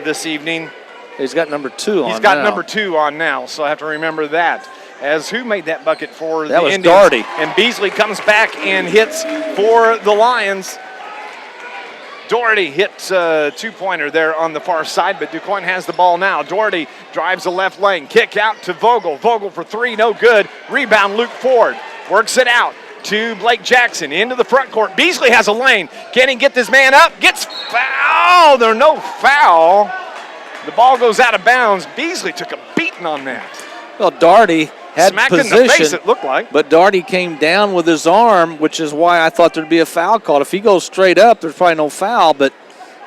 this evening. He's got number 2 on. He's got now. number 2 on now, so I have to remember that. As who made that bucket for the Indians? That was Doherty. And Beasley comes back and hits for the Lions. Doherty hits a 2-pointer there on the far side, but Quoin has the ball now. Doherty drives the left lane, kick out to Vogel. Vogel for 3, no good. Rebound, Luke Ford works it out to Blake Jackson into the front court. Beasley has a lane. Can he get this man up? Gets fouled. There's no foul. The ball goes out of bounds. Beasley took a beating on that. Well, Doherty had smacked position, in the face, it looked like. But Doherty came down with his arm, which is why I thought there'd be a foul called. If he goes straight up, there's probably no foul, but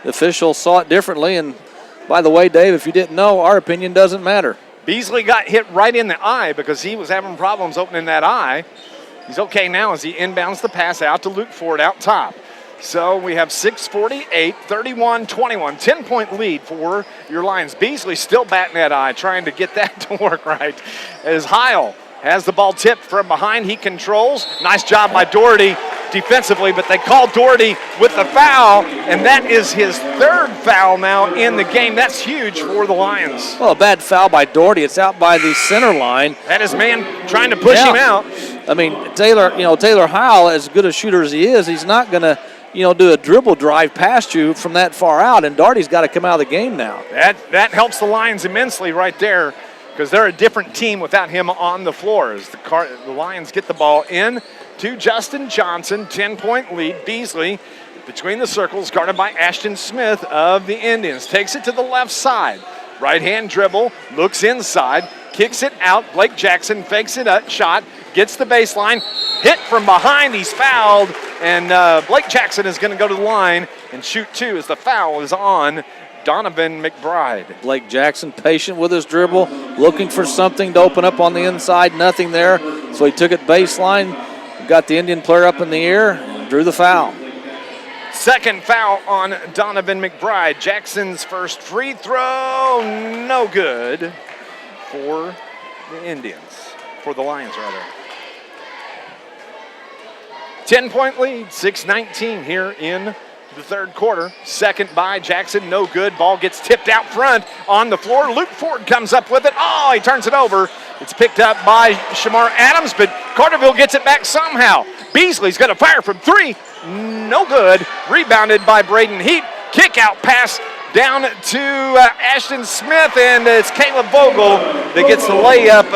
the official saw it differently. And by the way, Dave, if you didn't know, our opinion doesn't matter. Beasley got hit right in the eye because he was having problems opening that eye. He's okay now as he inbounds the pass out to Luke Ford out top. So we have 6:48, 31-21, 10-point lead for your Lions. Beasley still batting that eye, trying to get that to work right. As Heil has the ball tipped from behind, he controls. Nice job by Doherty defensively, but they call Doherty with the foul, and that is his 3rd foul now in the game. That's huge for the Lions. Well, a bad foul by Doherty. It's out by the center line. That is man trying to push him out. I mean, Taylor Heil, as good a shooter as he is, he's not going to do a dribble drive past you from that far out, and Doherty's got to come out of the game now. That helps the Lions immensely right there because they're a different team without him on the floor. As the Lions get the ball in to Justin Johnson, 10-point lead. Beasley between the circles, guarded by Ashton Smith of the Indians. Takes it to the left side. Right-hand dribble, looks inside, kicks it out. Blake Jackson fakes it up, shot, gets the baseline, hit from behind, he's fouled, and Blake Jackson is going to go to the line and shoot 2 as the foul is on Donovan McBride. Blake Jackson patient with his dribble, looking for something to open up on the inside, nothing there, so he took it baseline, got the Indian player up in the air, and drew the foul. 2nd foul on Donovan McBride. Jackson's first free throw, no good for the Indians. for the Lions, rather. 10-point lead, 6:19 here in the third quarter. Second by Jackson, no good. Ball gets tipped out front on the floor. Luke Ford comes up with it. Oh, he turns it over. It's picked up by Shamar Adams, but Carterville gets it back somehow. Beasley's going to fire from three. No good. Rebounded by Braden Heap. Kick out pass down to Ashton Smith, and it's Caleb Vogel that gets the layup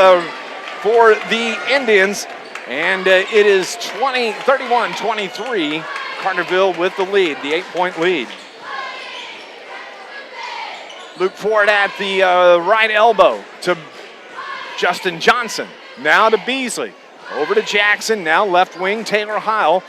for the Indians. And it is 31-23. Carterville with the lead, the 8-point lead. Luke Ford at the right elbow to Justin Johnson. Now to Beasley. Over to Jackson. Now left wing, Taylor Heil.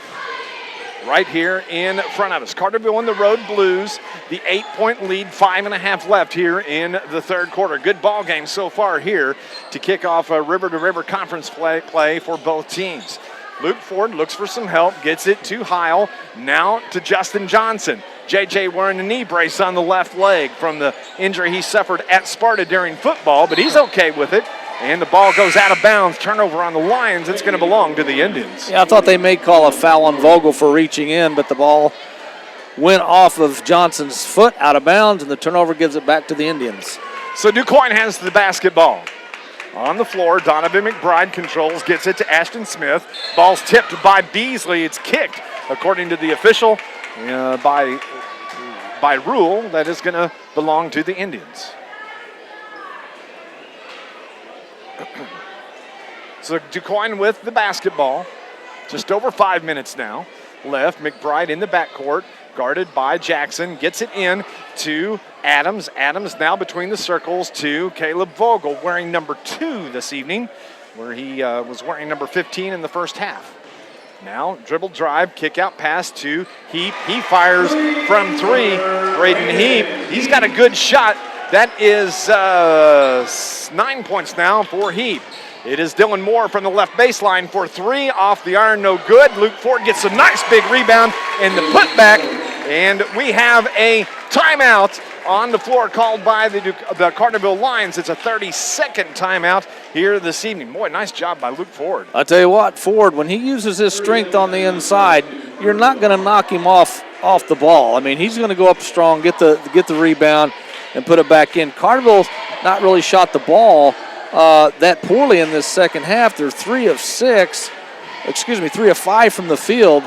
Right here in front of us. Carterville in the Road Blues. The 8-point lead, 5.5 left here in the third quarter. Good ball game so far here to kick off a river-to-river conference play for both teams. Luke Ford looks for some help, gets it to Heil, now to Justin Johnson. JJ wearing a knee brace on the left leg from the injury he suffered at Sparta during football, but he's okay with it. And the ball goes out of bounds. Turnover on the Lions. It's going to belong to the Indians. Yeah, I thought they may call a foul on Vogel for reaching in, but the ball went off of Johnson's foot out of bounds, and the turnover gives it back to the Indians. So DuQuoin has the basketball. On the floor, Donovan McBride controls, gets it to Ashton Smith. Ball's tipped by Beasley. It's kicked, according to the official, by rule. That is going to belong to the Indians. So DuQuoin with the basketball. Just over 5 minutes now left. McBride in the backcourt, guarded by Jackson. Gets it in to Adams. Adams now between the circles to Caleb Vogel, wearing number 2 this evening, where he was wearing number 15 in the first half. Now dribble drive, kick out pass to Heap. He fires from 3. Braden Heap, he's got a good shot. That is 9 points now for Heap. It is Dylan Moore from the left baseline for 3. Off the iron, no good. Luke Ford gets a nice big rebound and the putback. And we have a timeout on the floor called by the Carterville Lions. It's a 30-second timeout here this evening. Boy, nice job by Luke Ford. I'll tell you what, Ford, when he uses his strength on the inside, you're not going to knock him off the ball. I mean, he's going to go up strong, get the rebound, and put it back in. Carterville's not really shot the ball that poorly in this second half. They're 3 of 5 from the field,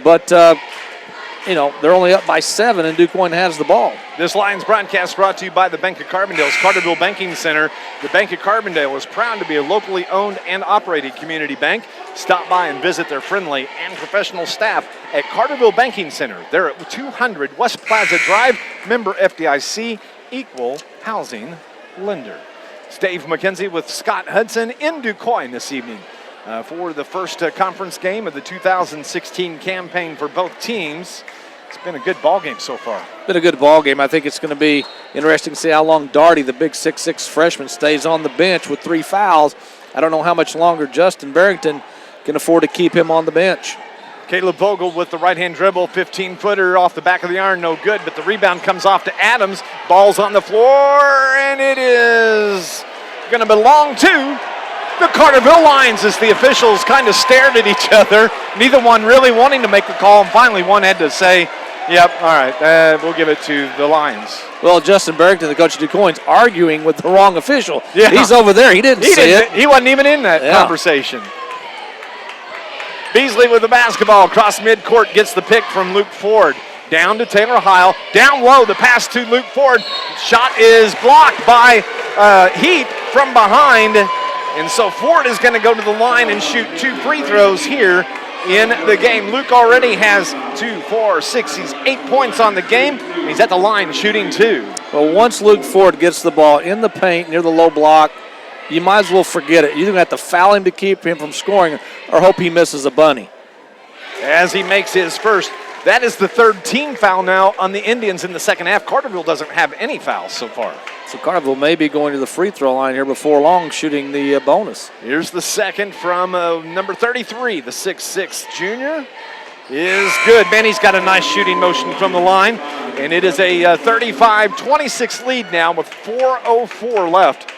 but they're only up by 7, and DuQuoin has the ball. This Lions broadcast brought to you by the Bank of Carbondale's Carterville Banking Center. The Bank of Carbondale is proud to be a locally owned and operated community bank. Stop by and visit their friendly and professional staff at Carterville Banking Center. They're at 200 West Plaza Drive, member FDIC, equal housing lender. It's Dave McKenzie with Scott Hudson in DuQuoin this evening for the first conference game of the 2016 campaign for both teams. It's been a good ball game so far. Been a good ball game. I think it's going to be interesting to see how long Darty, the big 6'6" freshman, stays on the bench with 3 fouls. I don't know how much longer Justin Barrington can afford to keep him on the bench. Caleb Vogel with the right-hand dribble, 15-footer off the back of the iron, no good, but the rebound comes off to Adams. Ball's on the floor, and it is going to belong to the Carterville Lions as the officials kind of stared at each other, neither one really wanting to make the call, and finally one had to say, yep, all right, we'll give it to the Lions. Well, Justin Barrington, the coach of DuQuoin's arguing with the wrong official. Yeah. He's over there. He didn't see it. He wasn't even in that conversation. Beasley with the basketball across midcourt, gets the pick from Luke Ford. Down to Taylor Heil. Down low, the pass to Luke Ford. Shot is blocked by Heap from behind. And so Ford is going to go to the line and shoot 2 free throws here in the game. Luke already has 2, 4, 6. He's 8 points on the game. He's at the line shooting 2. Well, once Luke Ford gets the ball in the paint near the low block, you might as well forget it. You're going to have to foul him to keep him from scoring or hope he misses a bunny. As he makes his first. That is the 3rd team foul now on the Indians in the second half. Carterville doesn't have any fouls so far. So Carterville may be going to the free throw line here before long, shooting the bonus. Here's the second from number 33, the 6'6" junior. Is good. Manny's got a nice shooting motion from the line. And it is a 35-26 lead now with 4:04 left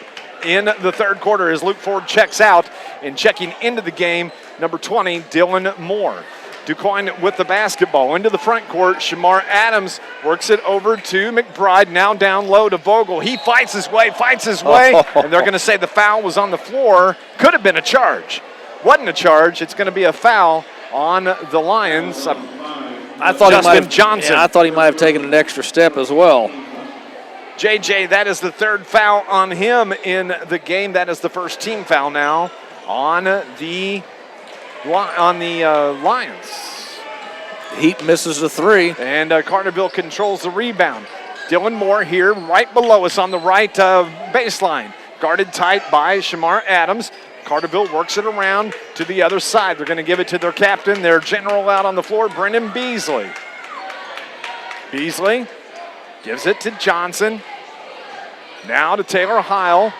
in the third quarter as Luke Ford checks out, and checking into the game, number 20, Dylan Moore. DuQuoin with the basketball into the front court. Shamar Adams works it over to McBride, now down low to Vogel. He fights his way, and they're going to say the foul was on the floor. Could have been a charge. Wasn't a charge. It's going to be a foul on the Lions. I thought Justin Johnson. Yeah, I thought he might have taken an extra step as well. JJ, that is the third foul on him in the game. That is the first team foul now on the Lions. Heat misses the three. And Carterville controls the rebound. Dylan Moore here right below us on the right baseline. Guarded tight by Shamar Adams. Carterville works it around to the other side. They're going to give it to their captain, their general out on the floor, Brendan Beasley. Beasley gives it to Johnson. Now to Taylor Heil.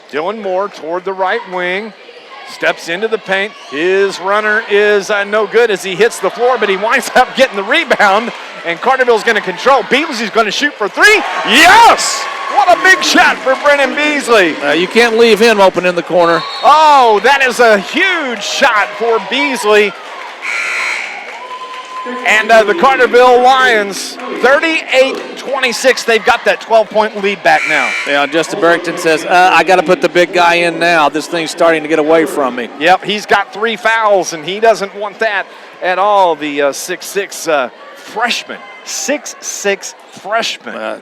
Dylan Moore toward the right wing. Steps into the paint. His runner is no good as he hits the floor, but he winds up getting the rebound, and Carterville's going to control. Beasley's going to shoot for three. Yes! What a big shot for Brennan Beasley. You can't leave him open in the corner. Oh, that is a huge shot for Beasley. And the Carterville Lions, 38-26. They've got that 12-point lead back now. Yeah, Justin Barrington says, I got to put the big guy in now. This thing's starting to get away from me. Yep, he's got 3 fouls, and he doesn't want that at all, the 6'6" freshman. 6'6" freshman.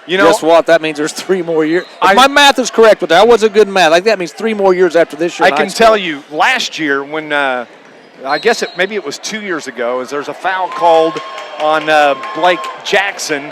You know, guess what? That means there's 3 more years. My math is correct, but that wasn't good math. Like that means 3 more years after this year. I can tell you, last year when I guess maybe it was 2 years ago, is there's a foul called on Blake Jackson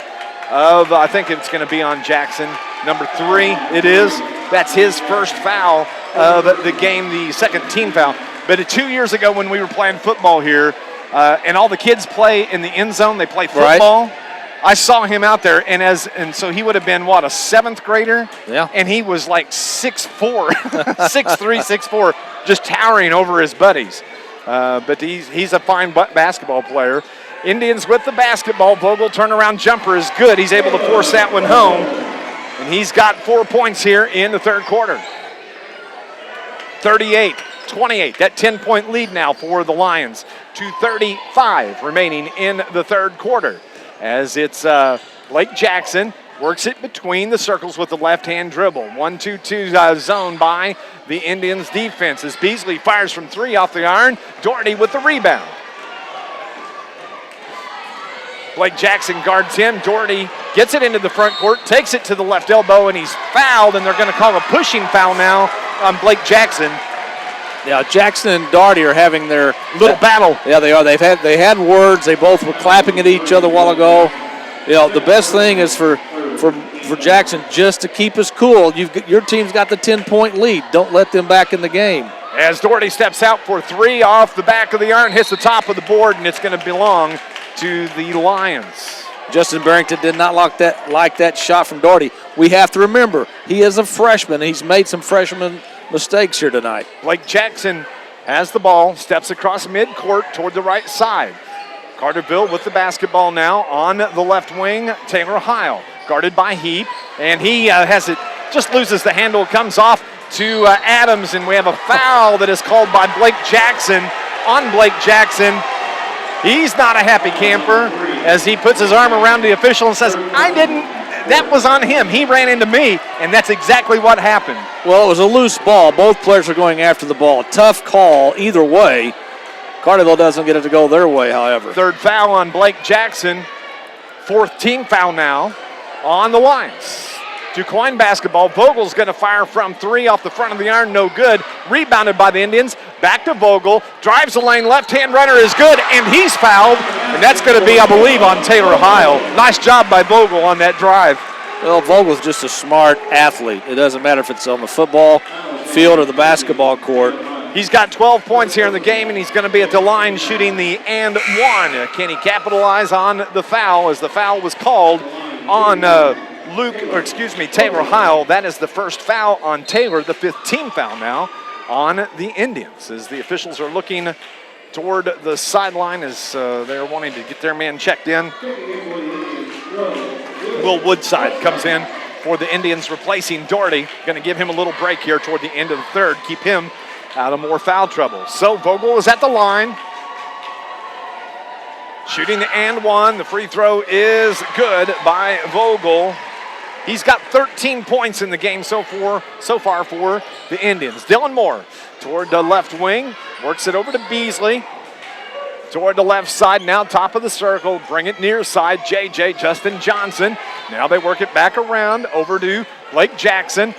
of, I think it's going to be on Jackson, number 3. It is. That's his first foul of the game, the second team foul. But 2 years ago when we were playing football here, and all the kids play in the end zone, they play football. Right. I saw him out there, and so he would have been, what, a 7th grader? Yeah. And he was like 6'4", 6'3", 6'4", just towering over his buddies. But he's a fine basketball player. Indians with the basketball. Vogel turnaround jumper is good. He's able to force that one home. And he's got 4 points here in the third quarter. 38-28. That 10-point lead now for the Lions. 2:35 remaining in the third quarter. As it's Blake Jackson works it between the circles with the left-hand dribble. 1-2-2 zone by the Indians defense as Beasley fires from 3 off the iron. Doherty with the rebound. Blake Jackson guards him. Doherty gets it into the front court, takes it to the left elbow, and he's fouled, and they're going to call a pushing foul now on Blake Jackson. Yeah, Jackson and Doherty are having their little battle. Yeah, they are. They had words. They both were clapping at each other a while ago. You know, the best thing is for Jackson just to keep us cool. Your team's got the 10-point lead. Don't let them back in the game. As Doherty steps out for 3 off the back of the iron, hits the top of the board, and it's going to belong to the Lions. Justin Barrington did not like that shot from Doherty. We have to remember, he is a freshman. He's made some freshman mistakes here tonight. Blake Jackson has the ball, steps across midcourt toward the right side. Carterville with the basketball now on the left wing. Taylor Heil guarded by Heap, and he has it, just loses the handle, comes off to Adams, and we have a foul that is called by Blake Jackson on Blake Jackson. He's not a happy camper as he puts his arm around the official and says, that was on him. He ran into me, and that's exactly what happened. Well, it was a loose ball. Both players are going after the ball. Tough call either way. Carterville doesn't get it to go their way, however. Third foul on Blake Jackson. 4th team foul now on the Lions. DuQuoin basketball. Vogel's going to fire from 3 off the front of the iron. No good. Rebounded by the Indians. Back to Vogel. Drives the lane. Left-hand runner is good, and he's fouled. And that's going to be, I believe, on Taylor Heil. Nice job by Vogel on that drive. Well, Vogel's just a smart athlete. It doesn't matter if it's on the football field or the basketball court. He's got 12 points here in the game, and he's going to be at the line shooting the and 1. Can he capitalize on the foul as the foul was called on Taylor Heil? That is the first foul on Taylor, the 5th team foul now on the Indians as the officials are looking toward the sideline as they're wanting to get their man checked in. Will Woodside comes in for the Indians, replacing Doherty. Going to give him a little break here toward the end of the third, keep him out of more foul trouble. So Vogel is at the line. Shooting the and one. The free throw is good by Vogel. He's got 13 points in the game so far for the Indians. Dylan Moore toward the left wing. Works it over to Beasley. Toward the left side, now top of the circle. Bring it near side. JJ, Justin Johnson. Now they work it back around over to Blake Jackson.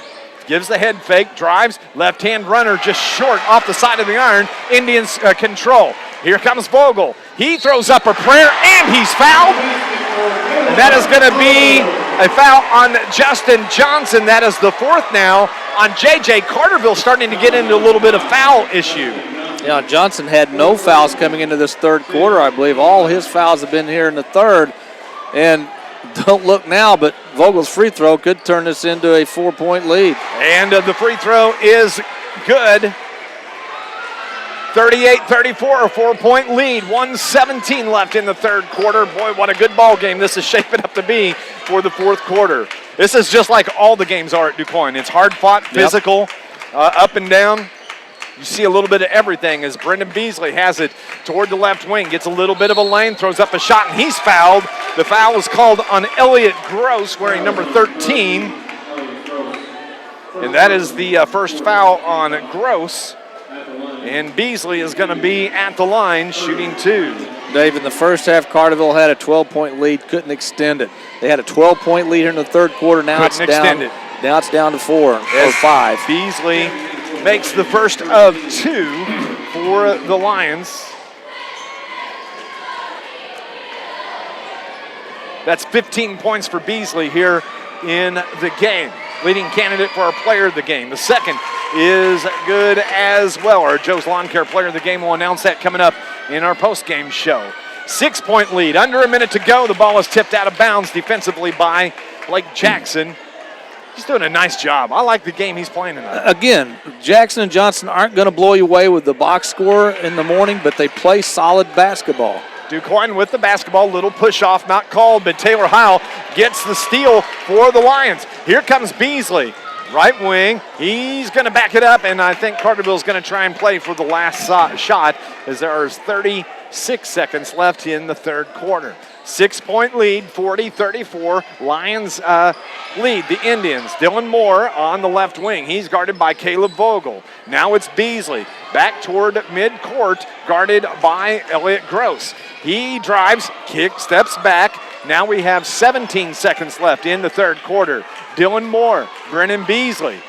Gives the head fake, drives. Left-hand runner just short off the side of the iron. Indians control. Here comes Vogel. He throws up a prayer, and he's fouled. And that is going to be a foul on Justin Johnson. That is the fourth now on JJ. Carterville starting to get into a little bit of foul issue. Yeah, Johnson had no fouls coming into this third quarter, I believe. All his fouls have been here in the third. And don't look now, but Vogel's free throw could turn this into a 4-point lead. And the free throw is good. 38-34, a 4-point lead. 1:17 left in the third quarter. Boy, what a good ball game this is shaping up to be for the fourth quarter. This is just like all the games are at DuQuoin. It's hard-fought, physical, up and down. You see a little bit of everything as Brendan Beasley has it toward the left wing, gets a little bit of a lane, throws up a shot, and he's fouled. The foul is called on Elliott Gross, wearing number 13. And that is the first foul on Gross. And Beasley is going to be at the line shooting two. Dave, in the first half, Carterville had a 12-point lead, couldn't extend it. They had a 12-point lead in the third quarter. Now it's down to 4 or 5. Beasley makes the first of two for the Lions. That's 15 points for Beasley here in the game. Leading candidate for our player of the game. The second is good as well. Our Joe's Lawn Care player of the game will announce that coming up in our post-game show. 6-point lead, under a minute to go. The ball is tipped out of bounds defensively by Blake Jackson. He's doing a nice job. I like the game he's playing tonight. Again, Jackson and Johnson aren't going to blow you away with the box score in the morning, but they play solid basketball. DuQuoin with the basketball, little push off, not called, but Taylor Heil gets the steal for the Lions. Here comes Beasley, right wing. He's going to back it up, and I think Carterville's going to try and play for the last shot as there are 36 seconds left in the third quarter. 6-point lead, 40-34. Lions lead the Indians. Dylan Moore on the left wing. He's guarded by Caleb Vogel. Now it's Beasley back toward midcourt, guarded by Elliott Gross. He drives, steps back. Now we have 17 seconds left in the third quarter. Dylan Moore, Brennan Beasley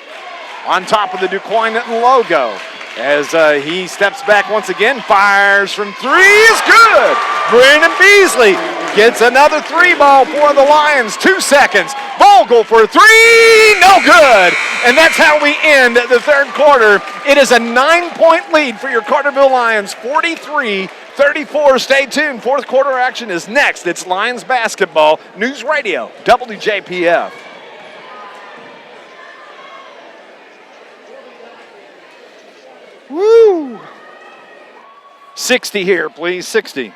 on top of the DuQuoin logo. As he steps back once again, fires from three is good. Brennan Beasley gets another three ball for the Lions. 2 seconds. Vogel for three, no good. And that's how we end the third quarter. It is a 9-point lead for your Carterville Lions, 43-34. Stay tuned. Fourth quarter action is next. It's Lions basketball. News Radio WJPF. Woo! 60 here, please. 60.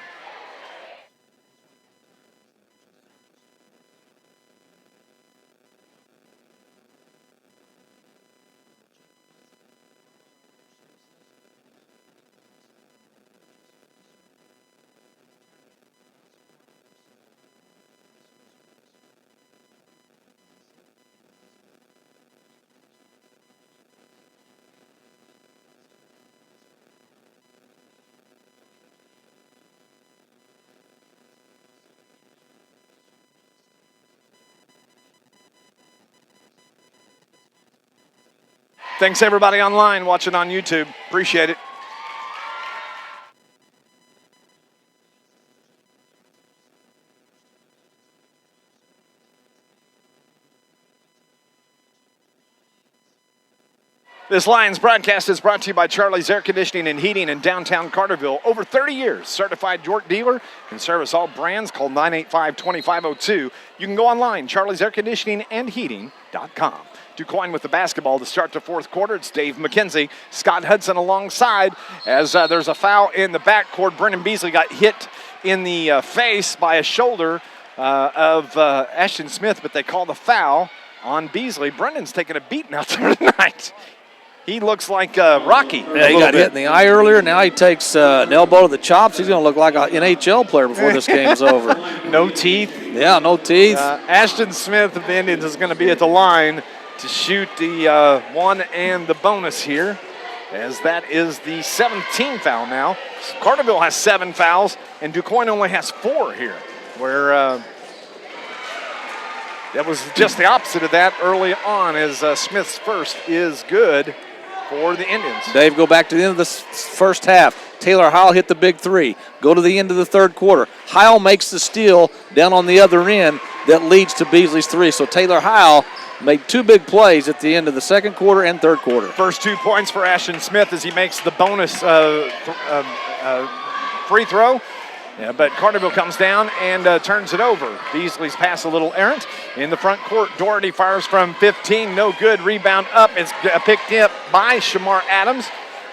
Thanks, everybody online watching on YouTube. Appreciate it. This Lions broadcast is brought to you by Charlie's Air Conditioning and Heating in downtown Carterville. Over 30 years, certified York dealer, can service all brands. Call 985-2502. You can go online, charliesairconditioningandheating.com. DuQuoin with the basketball to start the fourth quarter. It's Dave McKenzie, Scott Hudson alongside as there's a foul in the backcourt. Brendan Beasley got hit in the face by a shoulder of Ashton Smith, but they call the foul on Beasley. Brendan's taking a beating out there tonight. He looks like Rocky. Yeah, he got hit in the eye earlier. Now he takes an elbow to the chops. He's going to look like an NHL player before this game's over. No teeth. Yeah, no teeth. Ashton Smith of the Indians is going to be at the line to shoot the one and the bonus here, as that is the 17th foul now. Carterville has 7 fouls, and DuQuoin only has 4 here, where that was just the opposite of that early on, as Smith's first is good for the Indians. Dave, go back to the end of the first half. Taylor Heil hit the big 3. Go to the end of the third quarter. Heil makes the steal down on the other end that leads to Beasley's 3. So Taylor Heil made 2 big plays at the end of the second quarter and third quarter. First 2 points for Ashton Smith as he makes the bonus free throw. Yeah, but Carterville comes down and turns it over. Beasley's pass a little errant. In the front court, Doherty fires from 15. No good. Rebound up. It's picked up by Shamar Adams.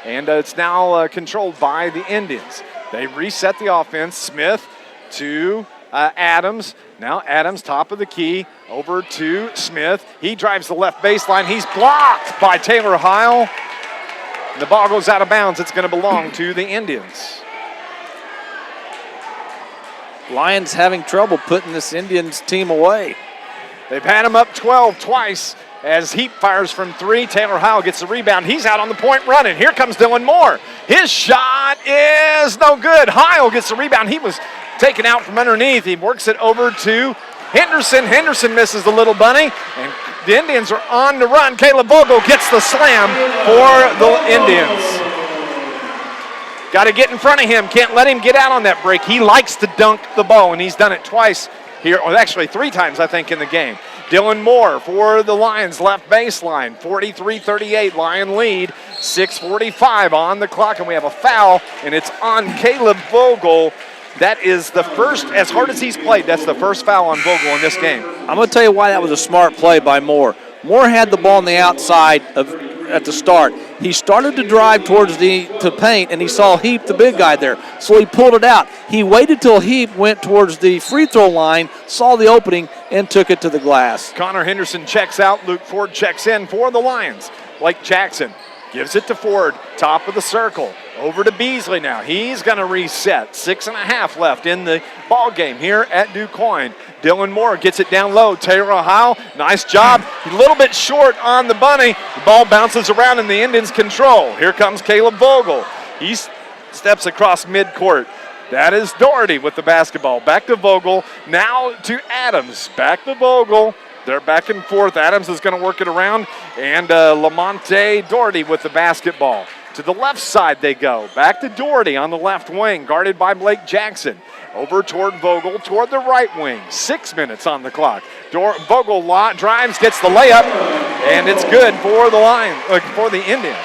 And it's now controlled by the Indians. They reset the offense. Smith to Adams. Now Adams, top of the key, over to Smith. He drives the left baseline. He's blocked by Taylor Heil. The ball goes out of bounds. It's going to belong to the Indians. Lions having trouble putting this Indians team away. They've had him up 12 twice as Heap fires from 3. Taylor Heil gets the rebound. He's out on the point running. Here comes Dylan Moore. His shot is no good. Heil gets the rebound. He was taken out from underneath. He works it over to Henderson. Henderson misses the little bunny, and the Indians are on the run. Caleb Vogel gets the slam for the Indians. Got to get in front of him. Can't let him get out on that break. He likes to dunk the ball, and he's done it twice here, or actually 3 times, I think, in the game. Dylan Moore for the Lions, left baseline, 43-38, Lion lead, 6:45 on the clock, and we have a foul, and it's on Caleb Vogel. That is the first, as hard as he's played, that's the first foul on Vogel in this game. I'm going to tell you why that was a smart play by Moore. Moore had the ball on the outside at the start. He started to drive towards the paint, and he saw Heap, the big guy, there. So he pulled it out. He waited till Heap went towards the free throw line, saw the opening, and took it to the glass. Connor Henderson checks out. Luke Ford checks in for the Lions. Blake Jackson gives it to Ford, top of the circle. Over to Beasley now. He's going to reset. 6.5 left in the ball game here at DuQuoin. Dylan Moore gets it down low. Taylor Heil, nice job. A little bit short on the bunny. The ball bounces around in the Indians' control. Here comes Caleb Vogel. He steps across midcourt. That is Doherty with the basketball. Back to Vogel. Now to Adams. Back to Vogel. They're back and forth. Adams is going to work it around. And Lamonte Doherty with the basketball. To the left side they go. Back to Doherty on the left wing, guarded by Blake Jackson. Over toward Vogel, toward the right wing. 6 minutes on the clock. Vogel drives, gets the layup, and it's good for the Indians.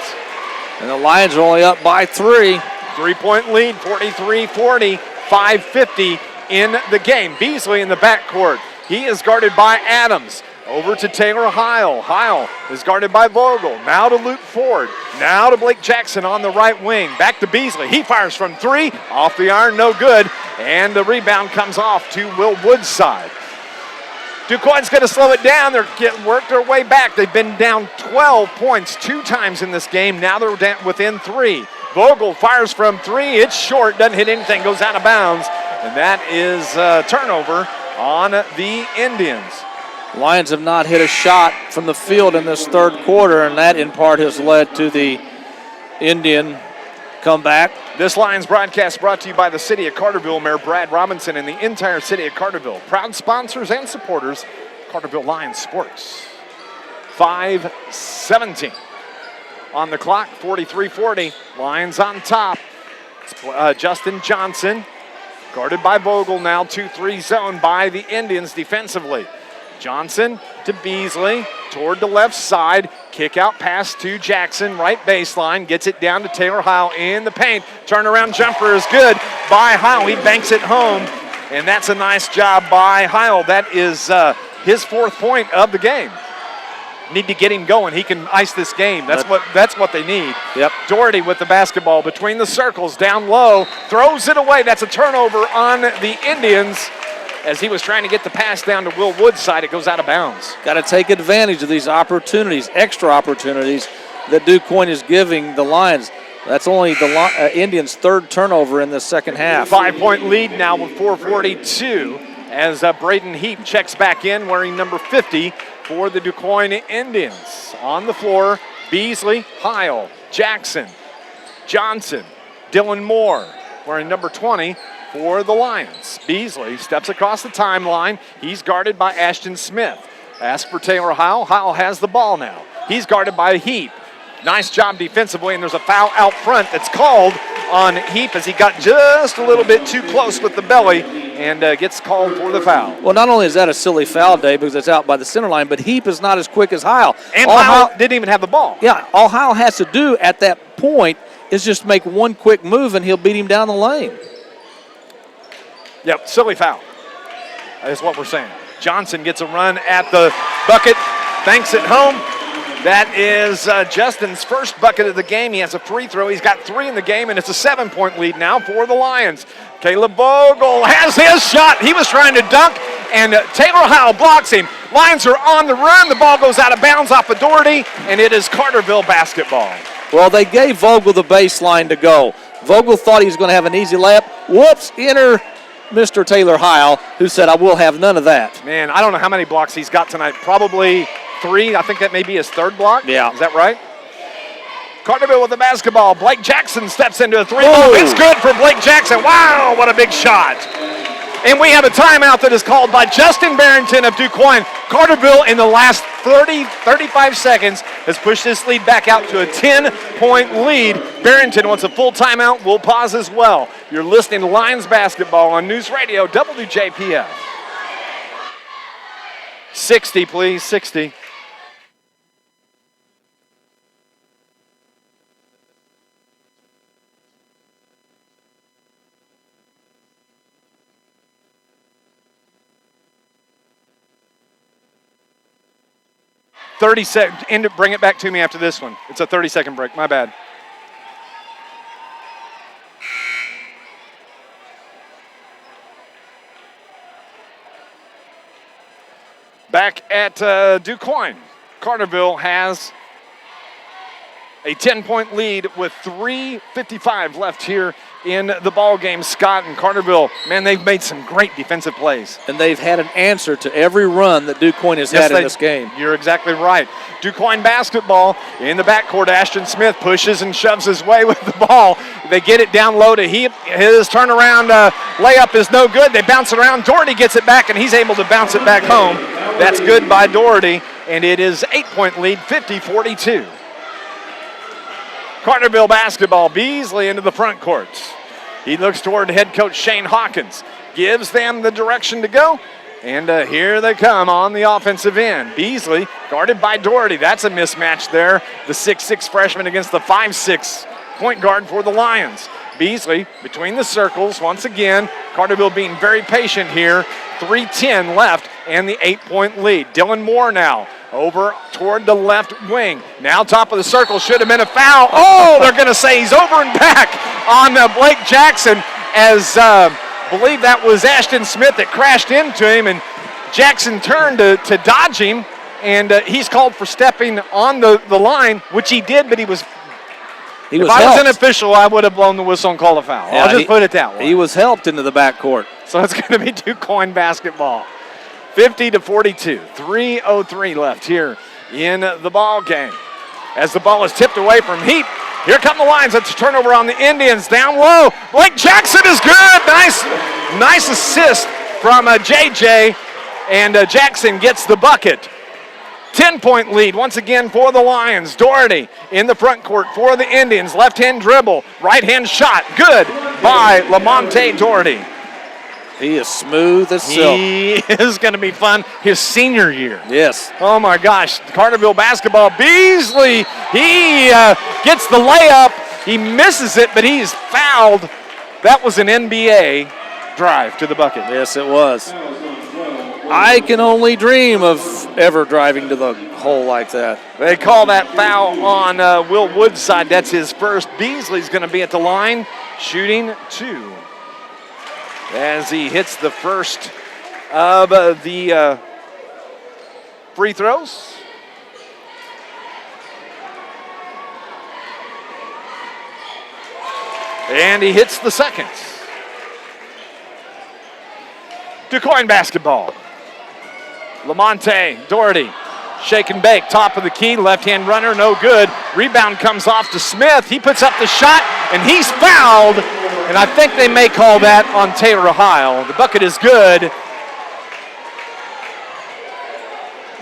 And the Lions are only up by 3. 3-point lead, 43-40, 5:50 in the game. Beasley in the backcourt. He is guarded by Adams. Over to Taylor Heil. Heil is guarded by Vogel. Now to Luke Ford. Now to Blake Jackson on the right wing. Back to Beasley. He fires from 3. Off the iron, no good. And the rebound comes off to Will Woodside. DuQuoin's going to slow it down. They're worked their way back. They've been down 12 points 2 times in this game. Now they're down within 3. Vogel fires from 3. It's short. Doesn't hit anything. Goes out of bounds. And that is turnover on the Indians. Lions have not hit a shot from the field in this third quarter, and that in part has led to the Indian comeback. This Lions broadcast brought to you by the City of Carterville, Mayor Brad Robinson, and the entire City of Carterville. Proud sponsors and supporters, Carterville Lions Sports. 5:17 on the clock, 43-40. Lions on top. Justin Johnson, guarded by Vogel now, 2-3 zone by the Indians defensively. Johnson to Beasley, toward the left side, kick out pass to Jackson, right baseline, gets it down to Taylor Heil in the paint. Turnaround jumper is good by Heil. He banks it home, and that's a nice job by Heil. That is his 4th point of the game. Need to get him going. He can ice this game. That's what they need. Yep. Doherty with the basketball between the circles, down low, throws it away. That's a turnover on the Indians. as he was trying to get the pass down to Will Woodside. It goes out of bounds. Got to take advantage of these opportunities, extra opportunities that Quoin is giving the Lions. That's only the Indians' third turnover in the second half. 5-point lead now with 4:42 as Braden Heap checks back in wearing number 50 for the Quoin Indians. On the floor, Beasley, Heil, Jackson, Johnson, Dylan Moore wearing number 20 for the Lions. Beasley steps across the timeline. He's guarded by Ashton Smith. Ask for Taylor Heil. Heil has the ball now. He's guarded by Heap. Nice job defensively, and there's a foul out front that's called on Heap as he got just a little bit too close with the belly and gets called for the foul. Well, not only is that a silly foul, Dave, because it's out by the center line, but Heap is not as quick as Heil. And Heil didn't even have the ball. Yeah, all Heil has to do at that point is just make one quick move, and he'll beat him down the lane. Yep, silly foul. That's what we're saying. Johnson gets a run at the bucket, banks it home. That is Justin's first bucket of the game. He has a free throw. He's got 3 in the game, and it's a 7-point lead now for the Lions. Caleb Vogel has his shot. He was trying to dunk, and Taylor Heil blocks him. Lions are on the run. The ball goes out of bounds off of Doherty, and it is Carterville basketball. Well, they gave Vogel the baseline to go. Vogel thought he was going to have an easy layup. Whoops, enter Mr. Taylor Heil, who said, I will have none of that. Man, I don't know how many blocks he's got tonight. Probably 3. I think that may be his 3rd block. Yeah. Is that right? Carterville with the basketball. Blake Jackson steps into a 3-ball. It's good for Blake Jackson. Wow, what a big shot. And we have a timeout that is called by Justin Barrington of Quoin. Carterville in the last 35 seconds has pushed this lead back out to a 10-point lead. Barrington wants a full timeout. We'll pause as well. You're listening to Lions basketball on News Radio WJPF. 60, please, 60. Bring it back to me after this one. It's a 30-second break. My bad. Back at Quoin, Carterville has a 10-point lead with 3:55 left here in the ball game. Scott and Carterville, man, they've made some great defensive plays. And they've had an answer to every run that Quoin has had in this game. You're exactly right. Quoin basketball in the backcourt. Ashton Smith pushes and shoves his way with the ball. They get it down low to Heap. His turnaround layup is no good. They bounce it around. Doherty gets it back, and he's able to bounce it back home. That's good by Doherty, and it is 8-point lead, 50-42. Carterville basketball, Beasley into the front court. He looks toward head coach Shane Hawkins, gives them the direction to go, and here they come on the offensive end. Beasley guarded by Doherty. That's a mismatch there. The 6'6 freshman against the 5'6 point guard for the Lions. Beasley between the circles once again. Carterville being very patient here. 3:10 left and the 8-point lead. Dylan Moore now over toward the left wing. Now top of the circle, should have been a foul. Oh, they're going to say he's over and back on Blake Jackson as believe that was Ashton Smith that crashed into him, and Jackson turned to dodge him, and he's called for stepping on the line, which he did, but if I was an official, I would have blown the whistle and called a foul. Yeah, I'll just put it that way. He was helped into the backcourt. So it's going to be Quoin basketball. 50-42. 3:03 left here in the ball game. As the ball is tipped away from Heap, here come the Lions. It's a turnover on the Indians. Down low. Blake Jackson is good. Nice assist from JJ. And Jackson gets the bucket. 10-point lead once again for the Lions. Doherty in the front court for the Indians. Left-hand dribble. Right-hand shot. Good by Lamonte Doherty. He is smooth as silk. He is going to be fun his senior year. Yes. Oh, my gosh. Carterville basketball. Beasley, he gets the layup. He misses it, but he's fouled. That was an NBA drive to the bucket. Yes, it was. I can only dream of ever driving to the hole like that. They call that foul on Will Woodside. That's his first. Beasley's going to be at the line, shooting 2. As he hits the first of the free throws. And he hits the second. DuQuoin basketball. Lamonte Doherty, shake and bake, top of the key, left-hand runner, no good. Rebound comes off to Smith. He puts up the shot, and he's fouled. And I think they may call that on Taylor Heil. The bucket is good.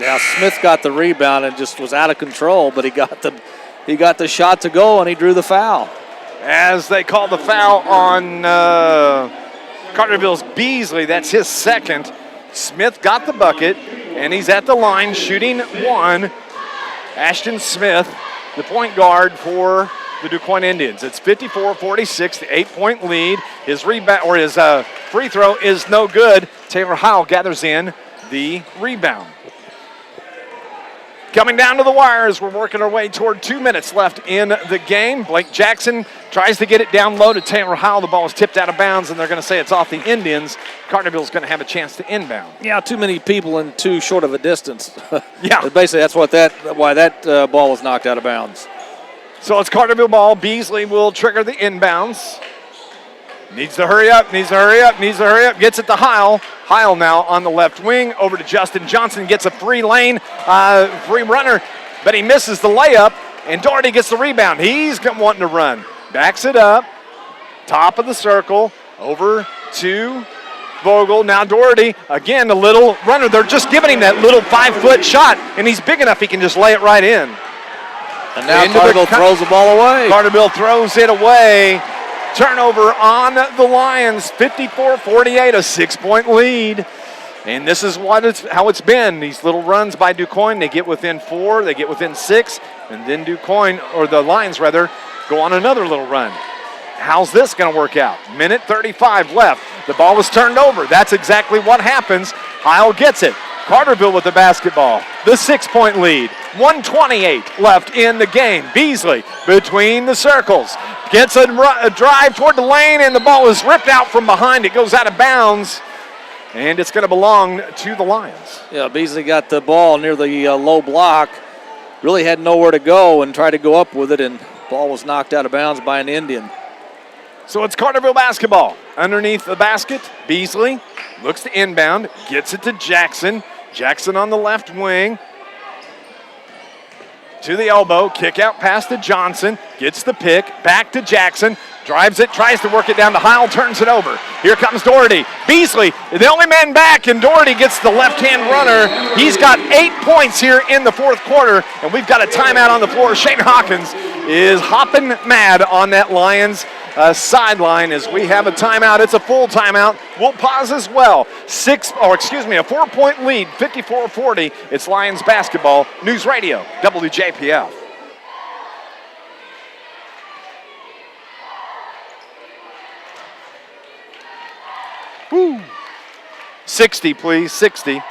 Yeah, Smith got the rebound and just was out of control, but he got the shot to go, and he drew the foul. As they call the foul on Carterville's Beasley, that's his second. Smith got the bucket, and he's at the line shooting one. Ashton Smith, the point guard for the DuQuoin Indians. It's 54-46, the 8-point lead. His rebound or his free throw is no good. Taylor Heil gathers in the rebound. Coming down to the wires, we're working our way toward 2 minutes left in the game. Blake Jackson tries to get it down low to Taylor Heil. The ball is tipped out of bounds, and they're going to say it's off the Indians. Carterville's going to have a chance to inbound. Yeah, too many people in too short of a distance. Yeah. Basically, that's why that ball was knocked out of bounds. So it's Carterville ball. Beasley will trigger the inbounds. Needs to hurry up. Gets it to Heil. Heil now on the left wing. Over to Justin Johnson. Gets a free lane, free runner, but he misses the layup, and Doherty gets the rebound. He's wanting to run. Backs it up. Top of the circle. Over to Vogel. Now Doherty, again, a little runner. They're just giving him that little 5-foot shot, and he's big enough he can just lay it right in. And now Carterville throws the ball away. Carterville throws it away. Turnover on the Lions, 54-48, a 6-point lead. And this is how it's been. These little runs by DuQuoin, they get within 4, they get within 6, and then the Lions go on another little run. How's this going to work out? Minute 35 left. The ball was turned over. That's exactly what happens. Heil gets it. Carterville with the basketball. The 6-point lead. 1:28 left in the game. Beasley between the circles. Gets a drive toward the lane, and the ball is ripped out from behind. It goes out of bounds, and it's going to belong to the Lions. Yeah, Beasley got the ball near the low block. Really had nowhere to go and tried to go up with it, and the ball was knocked out of bounds by an Indian. So it's Carterville basketball. Underneath the basket, Beasley looks to inbound, gets it to Jackson. Jackson on the left wing. To the elbow, kick out pass to Johnson, gets the pick, back to Jackson, drives it, tries to work it down to Heil, turns it over. Here comes Doherty. Beasley, the only man back, and Doherty gets the left-hand runner. He's got 8 points here in the fourth quarter, and we've got a timeout on the floor. Shane Hawkins is hopping mad on that Lions sideline as we have a timeout. It's a full timeout. We'll pause as well. A 4-point lead, 54-40. It's Lions basketball. News Radio WJPF. Woo. 60, please, 60.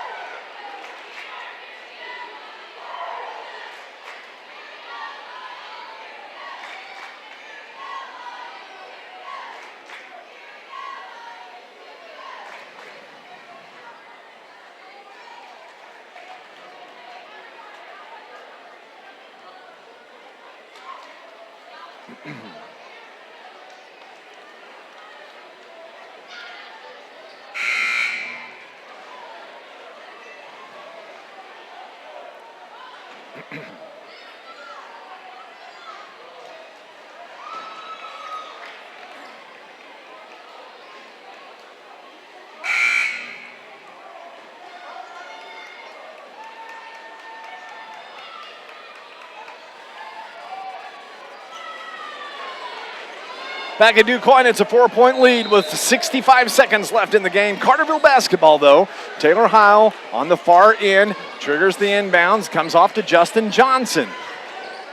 Back at DuQuoin, it's a 4-point lead with 65 seconds left in the game. Carterville basketball, though. Taylor Heil on the far end, triggers the inbounds, comes off to Justin Johnson.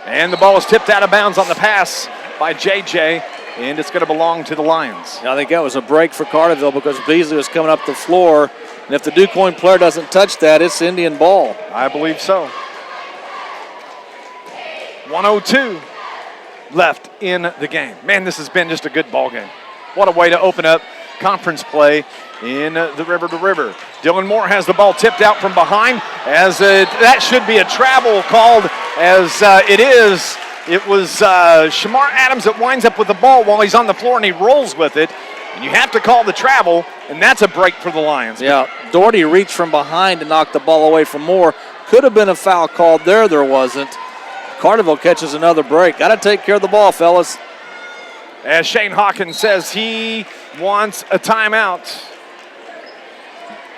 And the ball is tipped out of bounds on the pass by JJ, and it's going to belong to the Lions. I think that was a break for Carterville because Beasley was coming up the floor, and if the DuQuoin player doesn't touch that, it's Indian ball. I believe so. 1:02 left in the game. Man, this has been just a good ball game. What a way to open up conference play in the river to river. Dylan Moore has the ball tipped out from behind as that should be a travel called as it is. It was Shamar Adams that winds up with the ball while he's on the floor and he rolls with it. And you have to call the travel, and that's a break for the Lions. Yeah, Doherty reached from behind to knock the ball away from Moore. Could have been a foul called there. There wasn't. Carterville catches another break. Got to take care of the ball, fellas. As Shane Hawkins says he wants a timeout.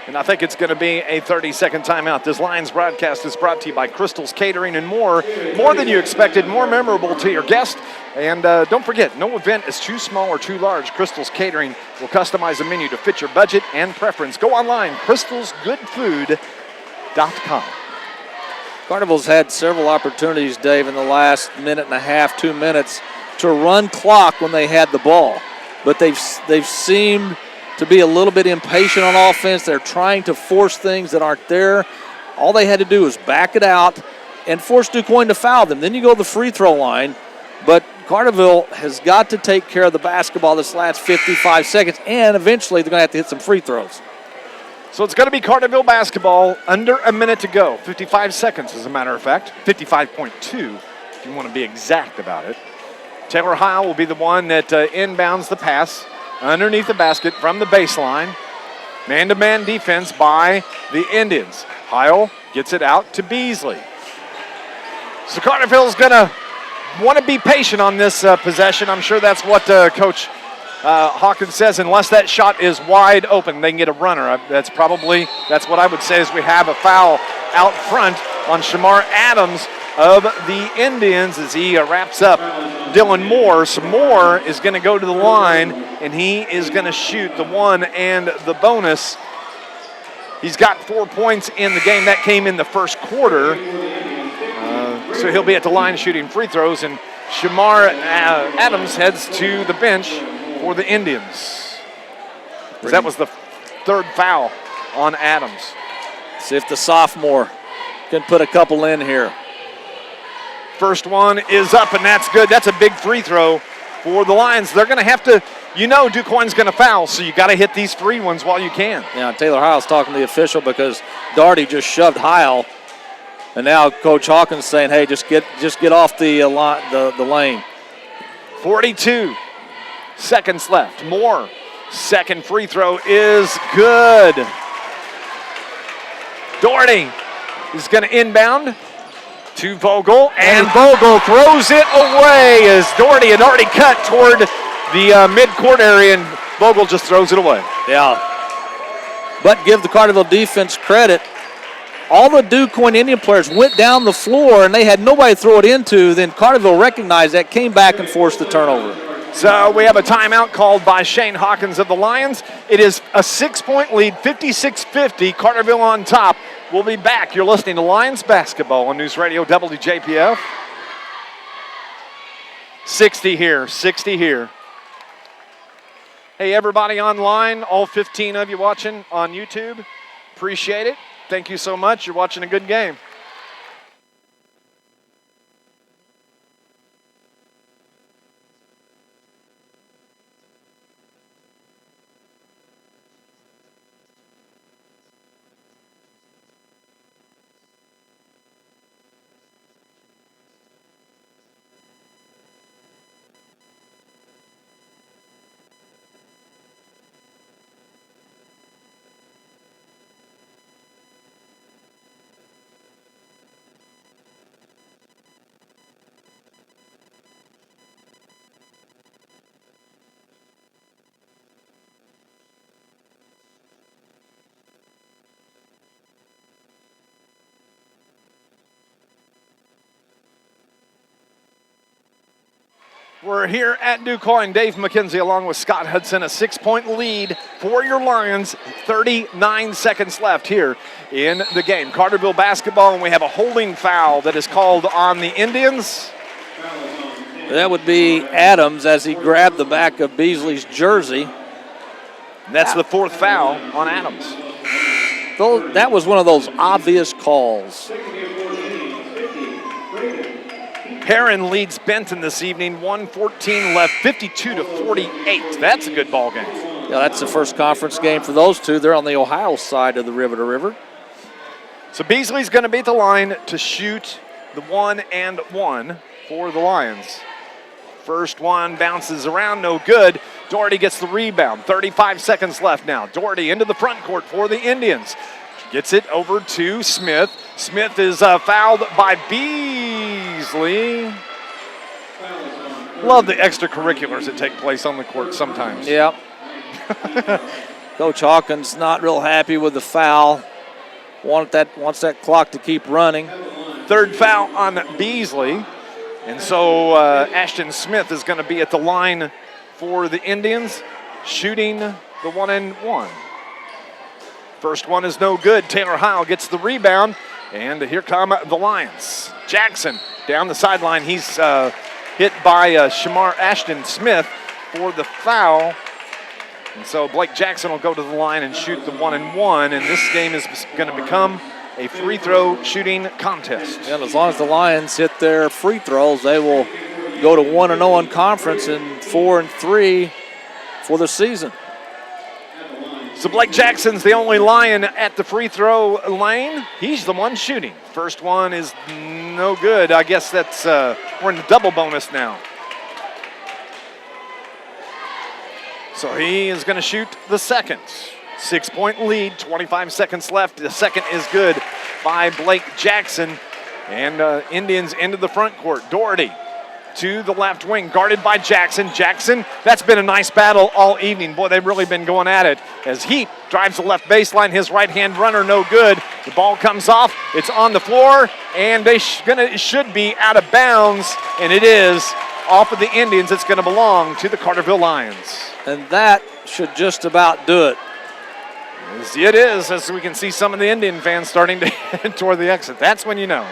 And I think it's going to be a 30-second timeout. This Lions broadcast is brought to you by Crystal's Catering and More. More than you expected, more memorable to your guest. And don't forget, no event is too small or too large. Crystal's Catering will customize a menu to fit your budget and preference. Go online, crystalsgoodfood.com. Carterville's had several opportunities, Dave, in the last minute and a half, 2 minutes, to run clock when they had the ball. But they've seemed to be a little bit impatient on offense. They're trying to force things that aren't there. All they had to do was back it out and force DuQuoin to foul them. Then you go to the free throw line. But Carterville has got to take care of the basketball this last 55 seconds, and eventually they're going to have to hit some free throws. So it's going to be Carterville basketball, under a minute to go. 55 seconds, as a matter of fact. 55.2, if you want to be exact about it. Taylor Heil will be the one that inbounds the pass underneath the basket from the baseline. Man-to-man defense by the Indians. Heil gets it out to Beasley. So Carterville's going to want to be patient on this possession. I'm sure that's what Coach Hawkins says. Unless that shot is wide open, they can get a runner. That's what I would say is we have a foul out front on Shamar Adams of the Indians as he wraps up Dylan Moore. So Moore is going to go to the line, and he is going to shoot the one and the bonus. He's got 4 points in the game. That came in the first quarter. So he'll be at the line shooting free throws, and Shamar Adams heads to the bench for the Indians. That was the third foul on Adams. See if the sophomore can put a couple in here. First one is up, and that's good. That's a big free throw for the Lions. They're going to have to, DuQuoin's going to foul, so you got to hit these free ones while you can. Yeah, Taylor Heil's talking to the official because Doherty just shoved Heil, and now Coach Hawkins saying, "Hey, just get off the lane." 42 seconds left. Moore, second free throw is good. Doherty is going to inbound to Vogel, and Vogel throws it away as Doherty had already cut toward the mid-court area, and Vogel just throws it away. Yeah. But give the Carterville defense credit. All the DuQuoin Indian players went down the floor, and they had nobody to throw it into. Then Carterville recognized that, came back, and forced the turnover. So we have a timeout called by Shane Hawkins of the Lions. It is a 6-point lead, 56-50, Carterville on top. We'll be back. You're listening to Lions basketball on NewsRadio WJPF. 60 here, 60 here. Hey, everybody online, all 15 of you watching on YouTube, appreciate it. Thank you so much. You're watching a good game. We're here at DuQuoin. Dave McKenzie along with Scott Hudson. A 6-point lead for your Lions. 39 seconds left here in the game. Carterville basketball, and we have a holding foul that is called on the Indians. That would be Adams as he grabbed the back of Beasley's jersey. That's the fourth foul on Adams. That was one of those obvious calls. Heron leads Benton this evening, 1:14 left, 52-48. That's a good ball game. Yeah, that's the first conference game for those two. They're on the Ohio side of the river to river. So Beasley's going to be at the line to shoot the 1-and-1 for the Lions. First one bounces around, no good. Doherty gets the rebound. 35 seconds left now. Doherty into the front court for the Indians. Gets it over to Smith. Smith is fouled by Beasley. Love the extracurriculars that take place on the court sometimes. Yep. Coach Hawkins not real happy with the foul. Wants that clock to keep running. Third foul on Beasley. And so Ashton Smith is going to be at the line for the Indians, shooting the 1-and-1. First one is no good. Taylor Heil gets the rebound, and here come the Lions. Jackson down the sideline. He's hit by Shamar Ashton Smith for the foul. And so Blake Jackson will go to the line and shoot the 1-and-1, and this game is going to become a free throw shooting contest. And as long as the Lions hit their free throws, they will go to 1-0 in conference and 4-3 for the season. So Blake Jackson's the only Lion at the free throw lane. He's the one shooting. First one is no good. I guess that's we're in the double bonus now. So he is going to shoot the second. 6-point lead, 25 seconds left. The second is good by Blake Jackson. And Indians into the front court. Doherty to the left wing, guarded by Jackson. Jackson, that's been a nice battle all evening. Boy, they've really been going at it. As Heap drives the left baseline, his right-hand runner, no good. The ball comes off, it's on the floor, and they should be out of bounds, and it is off of the Indians. It's going to belong to the Carterville Lions. And that should just about do it. It is, as we can see some of the Indian fans starting to head toward the exit. That's when you know.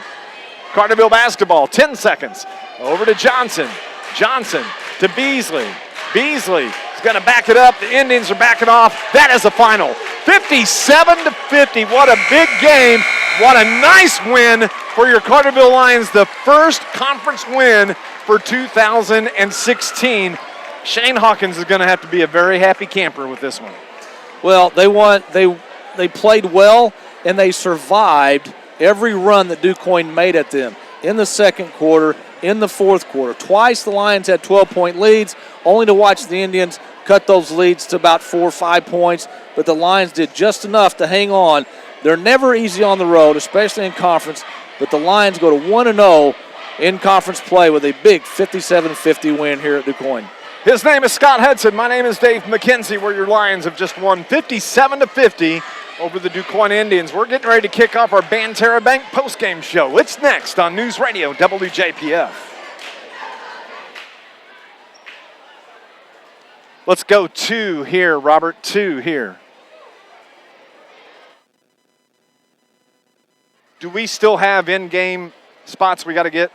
Carterville basketball, 10 seconds. Over to Johnson. Johnson to Beasley. Beasley is going to back it up. The Indians are backing off. That is the final. 57-50. What a big game. What a nice win for your Carterville Lions. The first conference win for 2016. Shane Hawkins is going to have to be a very happy camper with this one. Well, they played well, and they survived every run that DuQuoin made at them in the second quarter, in the fourth quarter. Twice the Lions had 12-point leads, only to watch the Indians cut those leads to about 4 or 5 points, but the Lions did just enough to hang on. They're never easy on the road, especially in conference, but the Lions go to 1-0 in conference play with a big 57-50 win here at DuQuoin. His name is Scott Hudson. My name is Dave McKenzie, where your Lions have just won 57-50 over the DuQuoin Indians. We're getting ready to kick off our Banterra Bank postgame show. It's next on News Radio WJPF. Let's go 2 here, Robert. 2 here. Do we still have in-game spots we got to get?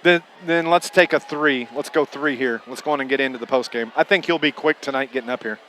Then let's take a 3. Let's go 3 here. Let's go on and get into the postgame. I think he'll be quick tonight getting up here.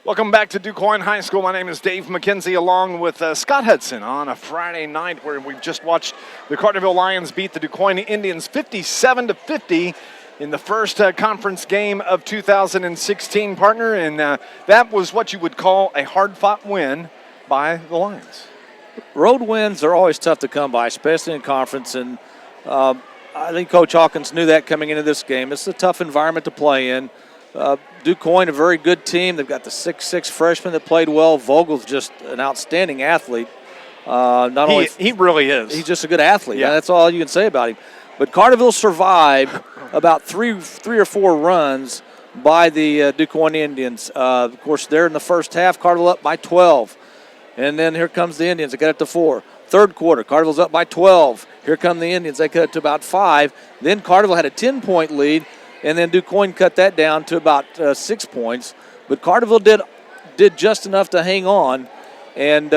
Welcome back to DuQuoin High School. My name is Dave McKenzie, along with Scott Hudson on a Friday night where we've just watched the Carterville Lions beat the Quoin Indians 57-50 in the first conference game of 2016, partner, and that was what you would call a hard-fought win by the Lions. Road wins are always tough to come by, especially in conference, and I think Coach Hawkins knew that coming into this game. It's a tough environment to play in. DuQuoin, a very good team. They've got the 6'6" freshman that played well. Vogel's just an outstanding athlete. He really is. He's just a good athlete. Yeah. That's all you can say about him. But Carterville survived about three or four runs by the DuQuoin Indians. Of course, they're in the first half. Carterville up by 12. And then here comes the Indians. They got it to 4. Third quarter, Carterville's up by 12. Here come the Indians. They cut it to about 5. Then Carterville had a 10-point lead. And then DuQuoin cut that down to about 6 points. But Carterville did just enough to hang on, and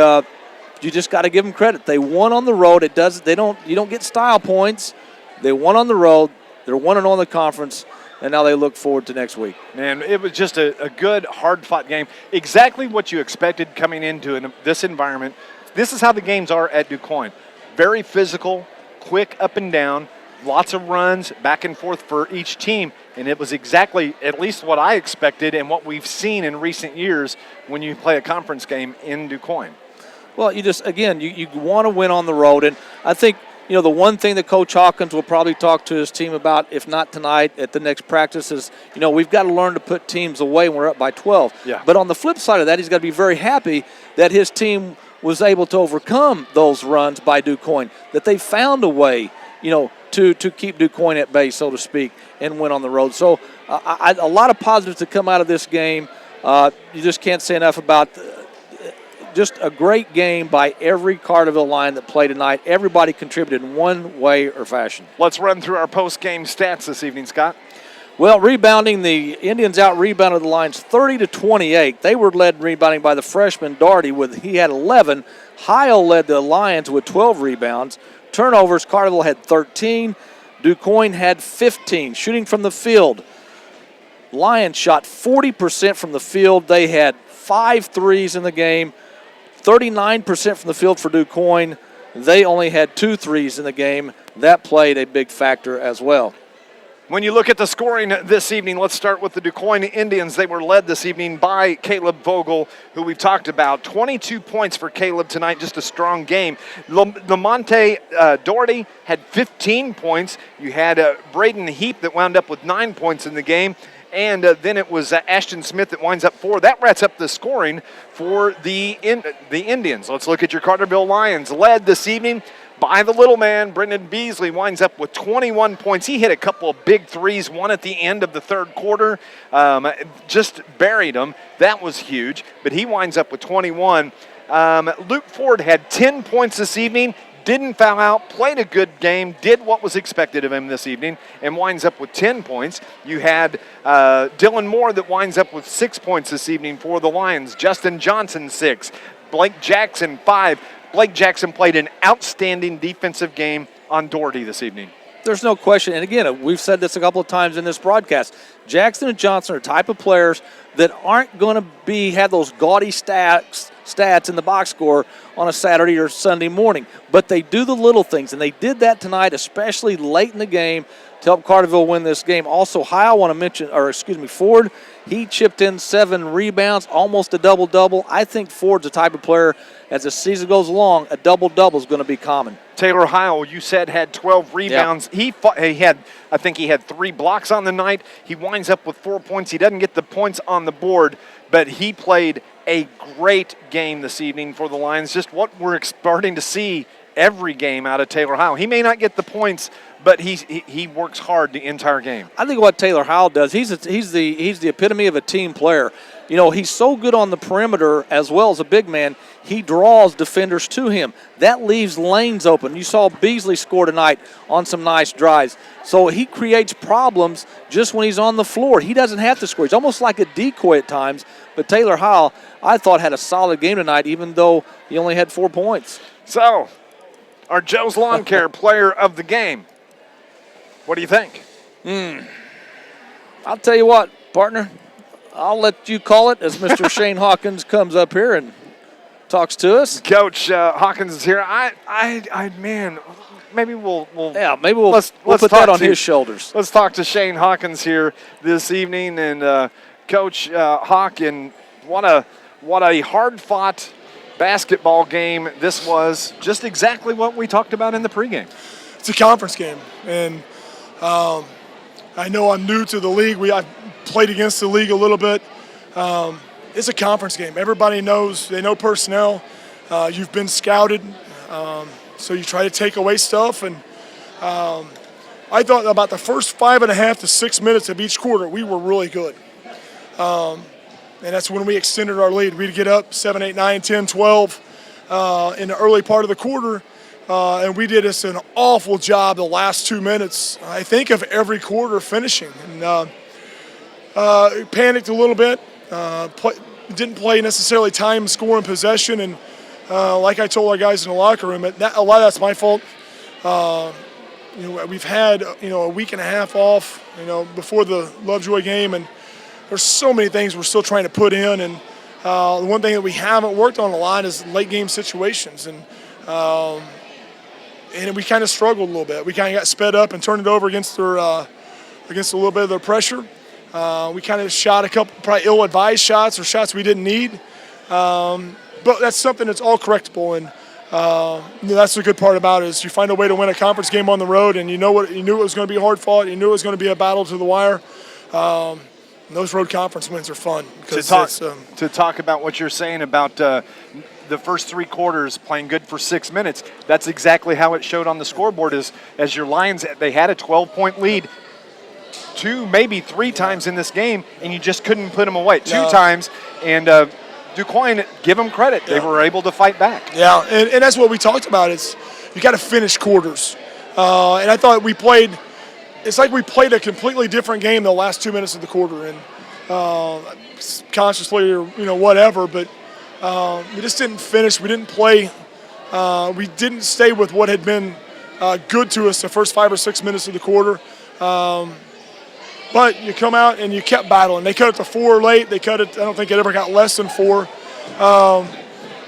you just got to give them credit. They won on the road. You don't get style points. They won on the road. They're 1-0 in the conference, and now they look forward to next week. Man, it was just a good, hard-fought game. Exactly what you expected coming into this environment. This is how the games are at DuQuoin. Very physical, quick up and down. Lots of runs back and forth for each team, and it was exactly at least what I expected and what we've seen in recent years when you play a conference game in DuQuoin. Well, you want to win on the road, and I think the one thing that Coach Hawkins will probably talk to his team about, if not tonight, at the next practice is, we've got to learn to put teams away when we're up by 12. Yeah. But on the flip side of that, he's got to be very happy that his team was able to overcome those runs by DuQuoin, that they found a way, to keep DuQuoin at bay, so to speak, and win on the road. So a lot of positives to come out of this game. You just can't say enough about just a great game by every Carterville Lion that played tonight. Everybody contributed in one way or fashion. Let's run through our post-game stats this evening, Scott. Well, rebounding, the Indians out-rebounded the Lions 30-28. They were led rebounding by the freshman Daugherty. He had 11. Heil led the Lions with 12 rebounds. Turnovers, Carterville had 13. DuQuoin had 15. Shooting from the field, Lions shot 40% from the field. They had 5 threes in the game. 39% from the field for DuQuoin. They only had 2 threes in the game. That played a big factor as well. When you look at the scoring this evening, let's start with the DuQuoin Indians. They were led this evening by Caleb Vogel, who we've talked about. 22 points for Caleb tonight, just a strong game. Lamonte Daugherty had 15 points. You had Braden Heap that wound up with 9 points in the game. And then it was Ashton Smith that winds up 4. That wraps up the scoring for the Indians. Let's look at your Carterville Lions. Led this evening by the little man, Brendan Beasley, winds up with 21 points. He hit a couple of big threes, one at the end of the third quarter. Just buried them. That was huge, but he winds up with 21. Luke Ford had 10 points this evening, didn't foul out, played a good game, did what was expected of him this evening, and winds up with 10 points. You had Dylan Moore that winds up with 6 points this evening for the Lions. Justin Johnson, 6. Blake Jackson, 5. Blake Jackson played an outstanding defensive game on Daugherty this evening. There's no question. And again, we've said this a couple of times in this broadcast. Jackson and Johnson are type of players that aren't going to have those gaudy stats in the box score on a Saturday or Sunday morning. But they do the little things, and they did that tonight, especially late in the game, to help Carterville win this game. Also, I want to mention, Ford, he chipped in 7 rebounds, almost a double-double. I think Ford's the type of player, as the season goes along, a double-double is going to be common. Taylor Heil, you said, had 12 rebounds. Yep. I think he had 3 blocks on the night. He winds up with 4 points. He doesn't get the points on the board, but he played a great game this evening for the Lions. Just what we're starting to see every game out of Taylor Heil. He may not get the points, but he works hard the entire game. I think what Taylor Heil does, he's the epitome of a team player. He's so good on the perimeter as well as a big man. He draws defenders to him. That leaves lanes open. You saw Beasley score tonight on some nice drives. So he creates problems just when he's on the floor. He doesn't have to score. He's almost like a decoy at times. But Taylor Heil, I thought, had a solid game tonight, even though he only had 4 points. So, our Joe's Lawn Care player of the game. What do you think? I'll tell you what, partner. I'll let you call it as Mr. Shane Hawkins comes up here and talks to us. Coach Hawkins is here. Man, maybe we'll put that on his shoulders. Let's talk to Shane Hawkins here this evening, and Coach Hawkins, what a hard-fought basketball game this was. Just exactly what we talked about in the pregame. It's a conference game, and I know I'm new to the league. I've played against the league a little bit. It's a conference game. Everybody knows. They know personnel. You've been scouted, so you try to take away stuff. And I thought about the first 5.5 to 6 minutes of each quarter, we were really good. And that's when we extended our lead. We'd get up 7, 8, 9, 10, 12 in the early part of the quarter. And we did us an awful job the last 2 minutes, I think, of every quarter finishing. And panicked a little bit, didn't play necessarily time, score, and possession. And like I told our guys in the locker room, a lot of that's my fault. We've had a week and a half off, before the Lovejoy game, and there's so many things we're still trying to put in. And the one thing that we haven't worked on a lot is late game situations. And we kind of struggled a little bit. We kind of got sped up and turned it over against a little bit of their pressure. We kind of shot a couple probably ill-advised shots or shots we didn't need. But that's something that's all correctable. And that's the good part about it is you find a way to win a conference game on the road, and you knew it was going to be hard fought. You knew it was going to be a battle to the wire. And those road conference wins are fun. To talk about what you're saying about the first 3 quarters playing good for 6 minutes, that's exactly how it showed on the scoreboard. As your Lions, they had a 12-point lead 2, maybe 3 times in this game, and you just couldn't put them away. 2 times, and DuQuoin, give them credit. They were able to fight back. Yeah, and that's what we talked about. It's you got to finish quarters. And I thought it's like we played a completely different game the last 2 minutes of the quarter, and consciously or whatever, but we just didn't finish. We didn't play. We didn't stay with what had been good to us the first 5 or 6 minutes of the quarter. But you come out and you kept battling. They cut it to 4 late. They cut it. I don't think it ever got less than 4. But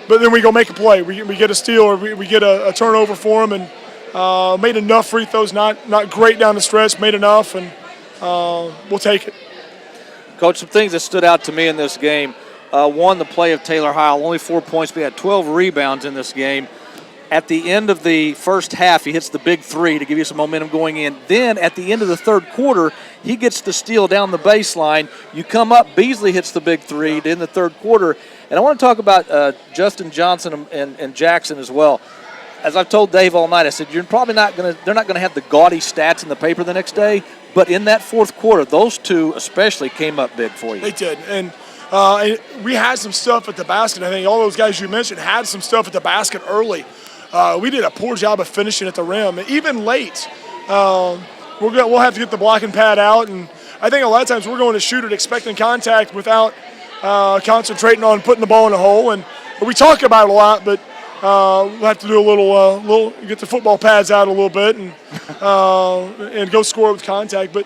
then we go make a play. We get a steal or we get a turnover for them, and made enough free throws. Not great down the stretch. Made enough, and we'll take it. Coach, some things that stood out to me in this game. One, the play of Taylor Heil, only 4 points. We had 12 rebounds in this game. At the end of the first half, he hits the big 3 to give you some momentum going in. Then at the end of the third quarter, he gets the steal down the baseline. You come up, Beasley hits the big 3 in the third quarter. And I want to talk about Justin Johnson and Jackson as well. As I've told Dave all night, I said, they're not going to have the gaudy stats in the paper the next day. But in that fourth quarter, those 2 especially came up big for you. They did. And we had some stuff at the basket. I think all those guys you mentioned had some stuff at the basket early. We did a poor job of finishing at the rim, even late. We'll have to get the blocking pad out, and I think a lot of times we're going to shoot it expecting contact without concentrating on putting the ball in the hole. And we talk about it a lot, but we'll have to do a little get the football pads out a little bit and go score with contact. But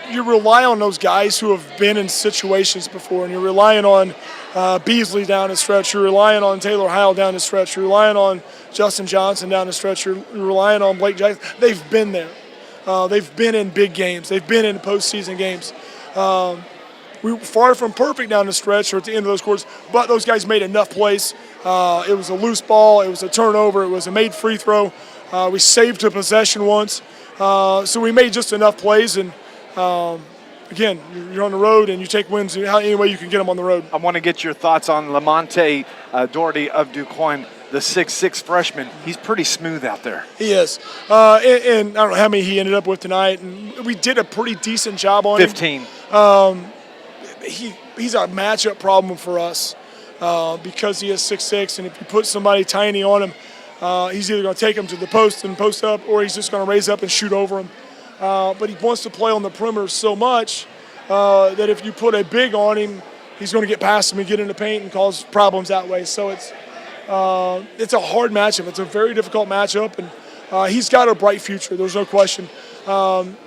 you rely on those guys who have been in situations before, and you're relying on Beasley down the stretch. You're relying on Taylor Heil down the stretch. You're relying on Justin Johnson down the stretch. You're relying on Blake Jackson. They've been there. They've been in big games. They've been in postseason games. We were far from perfect down the stretch or at the end of those quarters, but those guys made enough plays. It was a loose ball. It was a turnover. It was a made free throw. We saved a possession once. So we made just enough plays, and again, you're on the road and you take wins any way you can get them on the road. I want to get your thoughts on Lamonte Doherty of DuQuoin, the 6'6" freshman. He's pretty smooth out there. He is. And I don't know how many he ended up with tonight. And we did a pretty decent job on 15. him. He's a matchup problem for us because he is 6'6", and if you put somebody tiny on him, he's either going to take him to the post and post up, or he's just going to raise up and shoot over him. But he wants to play on the perimeter so much that if you put a big on him, he's going to get past him and get in the paint and cause problems that way. So it's a hard matchup. It's a very difficult matchup, and he's got a bright future. There's no question. And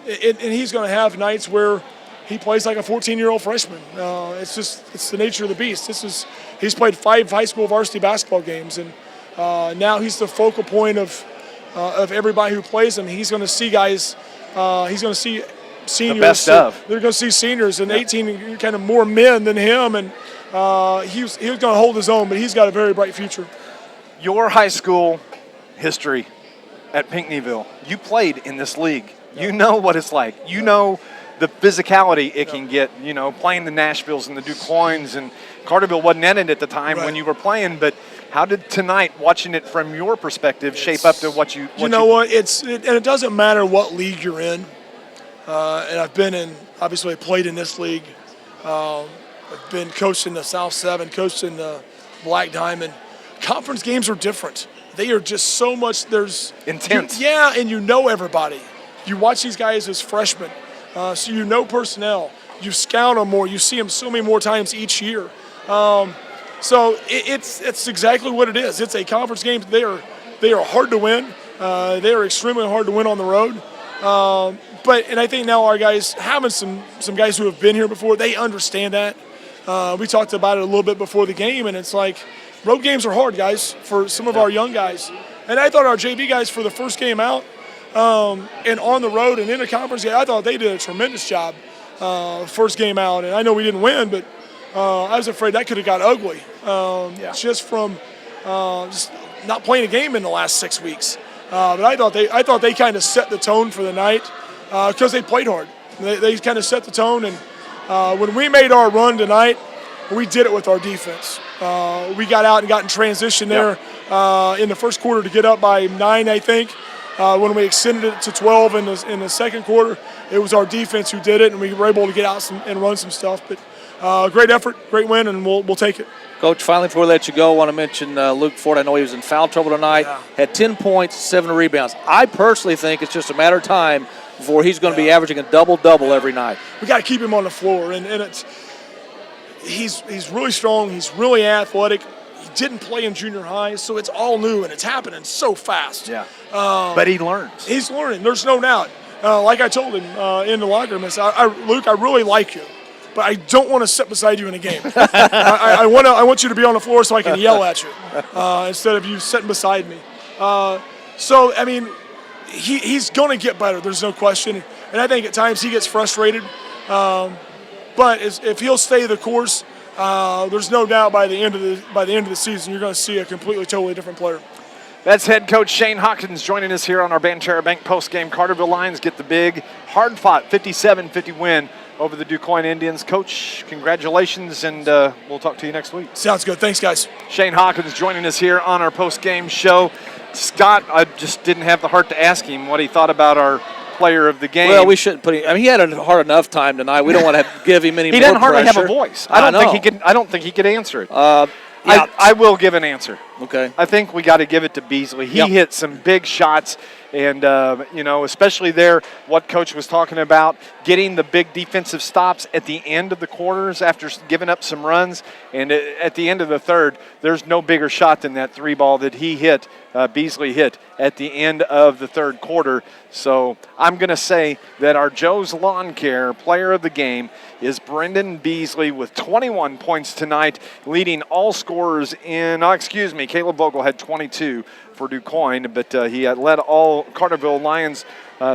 he's going to have nights where he plays like a 14-year-old freshman. It's the nature of the beast. He's played 5 high school varsity basketball games, and now he's the focal point of everybody who plays him. He's going to see guys. He's going to see seniors. The best of. They're going to see seniors and 18 kind of more men than him, and he was going to hold his own, but he's got a very bright future. Your high school history at Pinckneyville, you played in this league. You know what it's like. You know the physicality it can get, playing the Nashvilles and the DuQuoins, and Carterville wasn't in it at the time when you were playing, but how did tonight, watching it from your perspective, shape up to what you and it doesn't matter what league you're in. And I've been obviously I played in this league. I've been coached in the South 7, coached in the Black Diamond. Conference games are different. They are just so much, there's intense. And you know everybody. You watch these guys as freshmen, so you know personnel. You scout them more. You see them so many more times each year. So it's exactly what it is. It's a conference game. They are hard to win. They are extremely hard to win on the road. And I think now our guys, having some guys who have been here before, they understand that. We talked about it a little bit before the game, and it's like road games are hard, guys, for some of our young guys. And I thought our JV guys for the first game out and on the road and in a conference game, I thought they did a tremendous job first game out. And I know we didn't win, but I was afraid that could have got ugly just from just not playing a game in the last 6 weeks. But I thought they kind of set the tone for the night because they played hard. They kind of set the tone, and when we made our run tonight, we did it with our defense. We got out and got in transition there in the first quarter to get up by 9, I think. When we extended it to 12 in the second quarter, it was our defense who did it, and we were able to get out and run some stuff. But great effort, great win, and we'll take it. Coach, finally, before we let you go, I want to mention Luke Ford. I know he was in foul trouble tonight. Had 10 points, 7 rebounds. I personally think it's just a matter of time before he's going to be averaging a double-double every night. We got to keep him on the floor, and he's really strong. He's really athletic. He didn't play in junior high, so it's all new, and it's happening so fast. Yeah. But he learns. He's learning. There's no doubt. Like I told him in the locker room, I said, Luke, I really like you, but I don't want to sit beside you in a game. I want you to be on the floor so I can yell at you instead of you sitting beside me. So, I mean, he's going to get better. There's no question. And I think at times he gets frustrated. But if he'll stay the course, there's no doubt by the end of the season you're going to see a totally different player. That's head coach Shane Hawkins joining us here on our Banterra Bank postgame. Carterville Lions get the big, hard-fought 57-50 win over the Quoin Indians. Coach, congratulations, and we'll talk to you next week. Sounds good. Thanks, guys. Shane Hawkins joining us here on our postgame show. Scott, I just didn't have the heart to ask him what he thought about our player of the game. Well, we shouldn't put him. I mean, he had a hard enough time tonight. We don't want to give him any more pressure. He didn't hardly have a voice. I don't think he could answer it. I will give an answer. Okay. I think we got to give it to Beasley. He hit some big shots, and especially there, what Coach was talking about, getting the big defensive stops at the end of the quarters after giving up some runs, and at the end of the third, there's no bigger shot than that 3-ball that he hit. Beasley hit at the end of the third quarter. So I'm going to say that our Joe's Lawn Care player of the game is Brendan Beasley with 21 points tonight, leading all scorers Caleb Vogel had 22 for DuQuoin, but he had led all Carterville Lions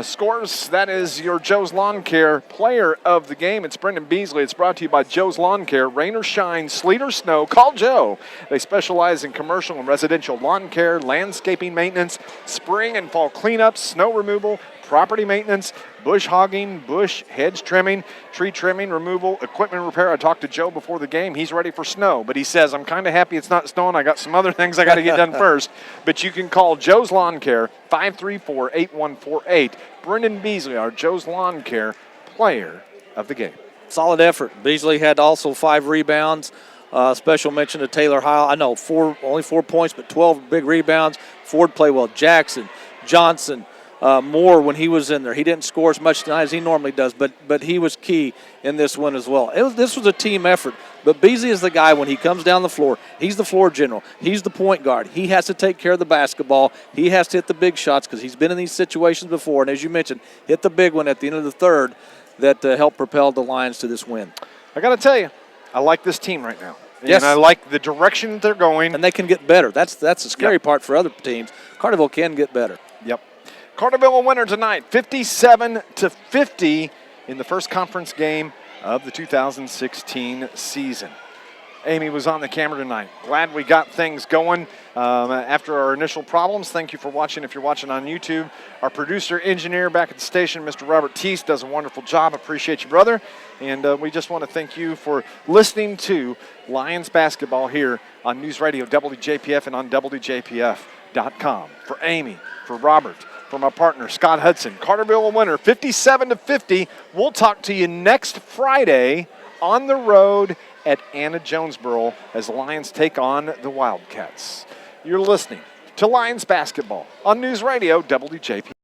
scores. That is your Joe's Lawn Care player of the game. It's Brendan Beasley. It's brought to you by Joe's Lawn Care. Rain or shine, sleet or snow, call Joe. They specialize in commercial and residential lawn care, landscaping maintenance, spring and fall cleanup, snow removal, property maintenance, bush hogging, bush hedge trimming, tree trimming, removal, equipment repair. I talked to Joe before the game. He's ready for snow, but he says, I'm kind of happy it's not snowing. I got some other things I got to get done first. But you can call Joe's Lawn Care, 534-8148. Brendan Beasley, our Joe's Lawn Care player of the game. Solid effort. Beasley had also 5 rebounds. Special mention to Taylor Heil. I know only 4 points, but 12 big rebounds. Ford played well. Jackson, Johnson, Moore when he was in there. He didn't score as much tonight as he normally does, but he was key in this one as well. This was a team effort. But Beasley is the guy when he comes down the floor. He's the floor general. He's the point guard. He has to take care of the basketball. He has to hit the big shots because he's been in these situations before. And as you mentioned, hit the big one at the end of the third. that helped propel the Lions to this win. I got to tell you, I like this team right now. Yes. And I like the direction that they're going. And they can get better. That's the scary part for other teams. Carterville can get better. Yep. Carterville a winner tonight, 57-50 in the first conference game of the 2016 season. Amy was on the camera tonight. Glad we got things going after our initial problems. Thank you for watching if you're watching on YouTube. Our producer, engineer back at the station, Mr. Robert Teese, does a wonderful job. Appreciate you, brother. And we just want to thank you for listening to Lions basketball here on News Radio WJPF and on WJPF.com. For Amy, for Robert, for my partner, Scott Hudson, Carterville a winner, 57-50. We'll talk to you next Friday on the road at Anna Jonesboro as the Lions take on the Wildcats. You're listening to Lions basketball on News Radio WJPF.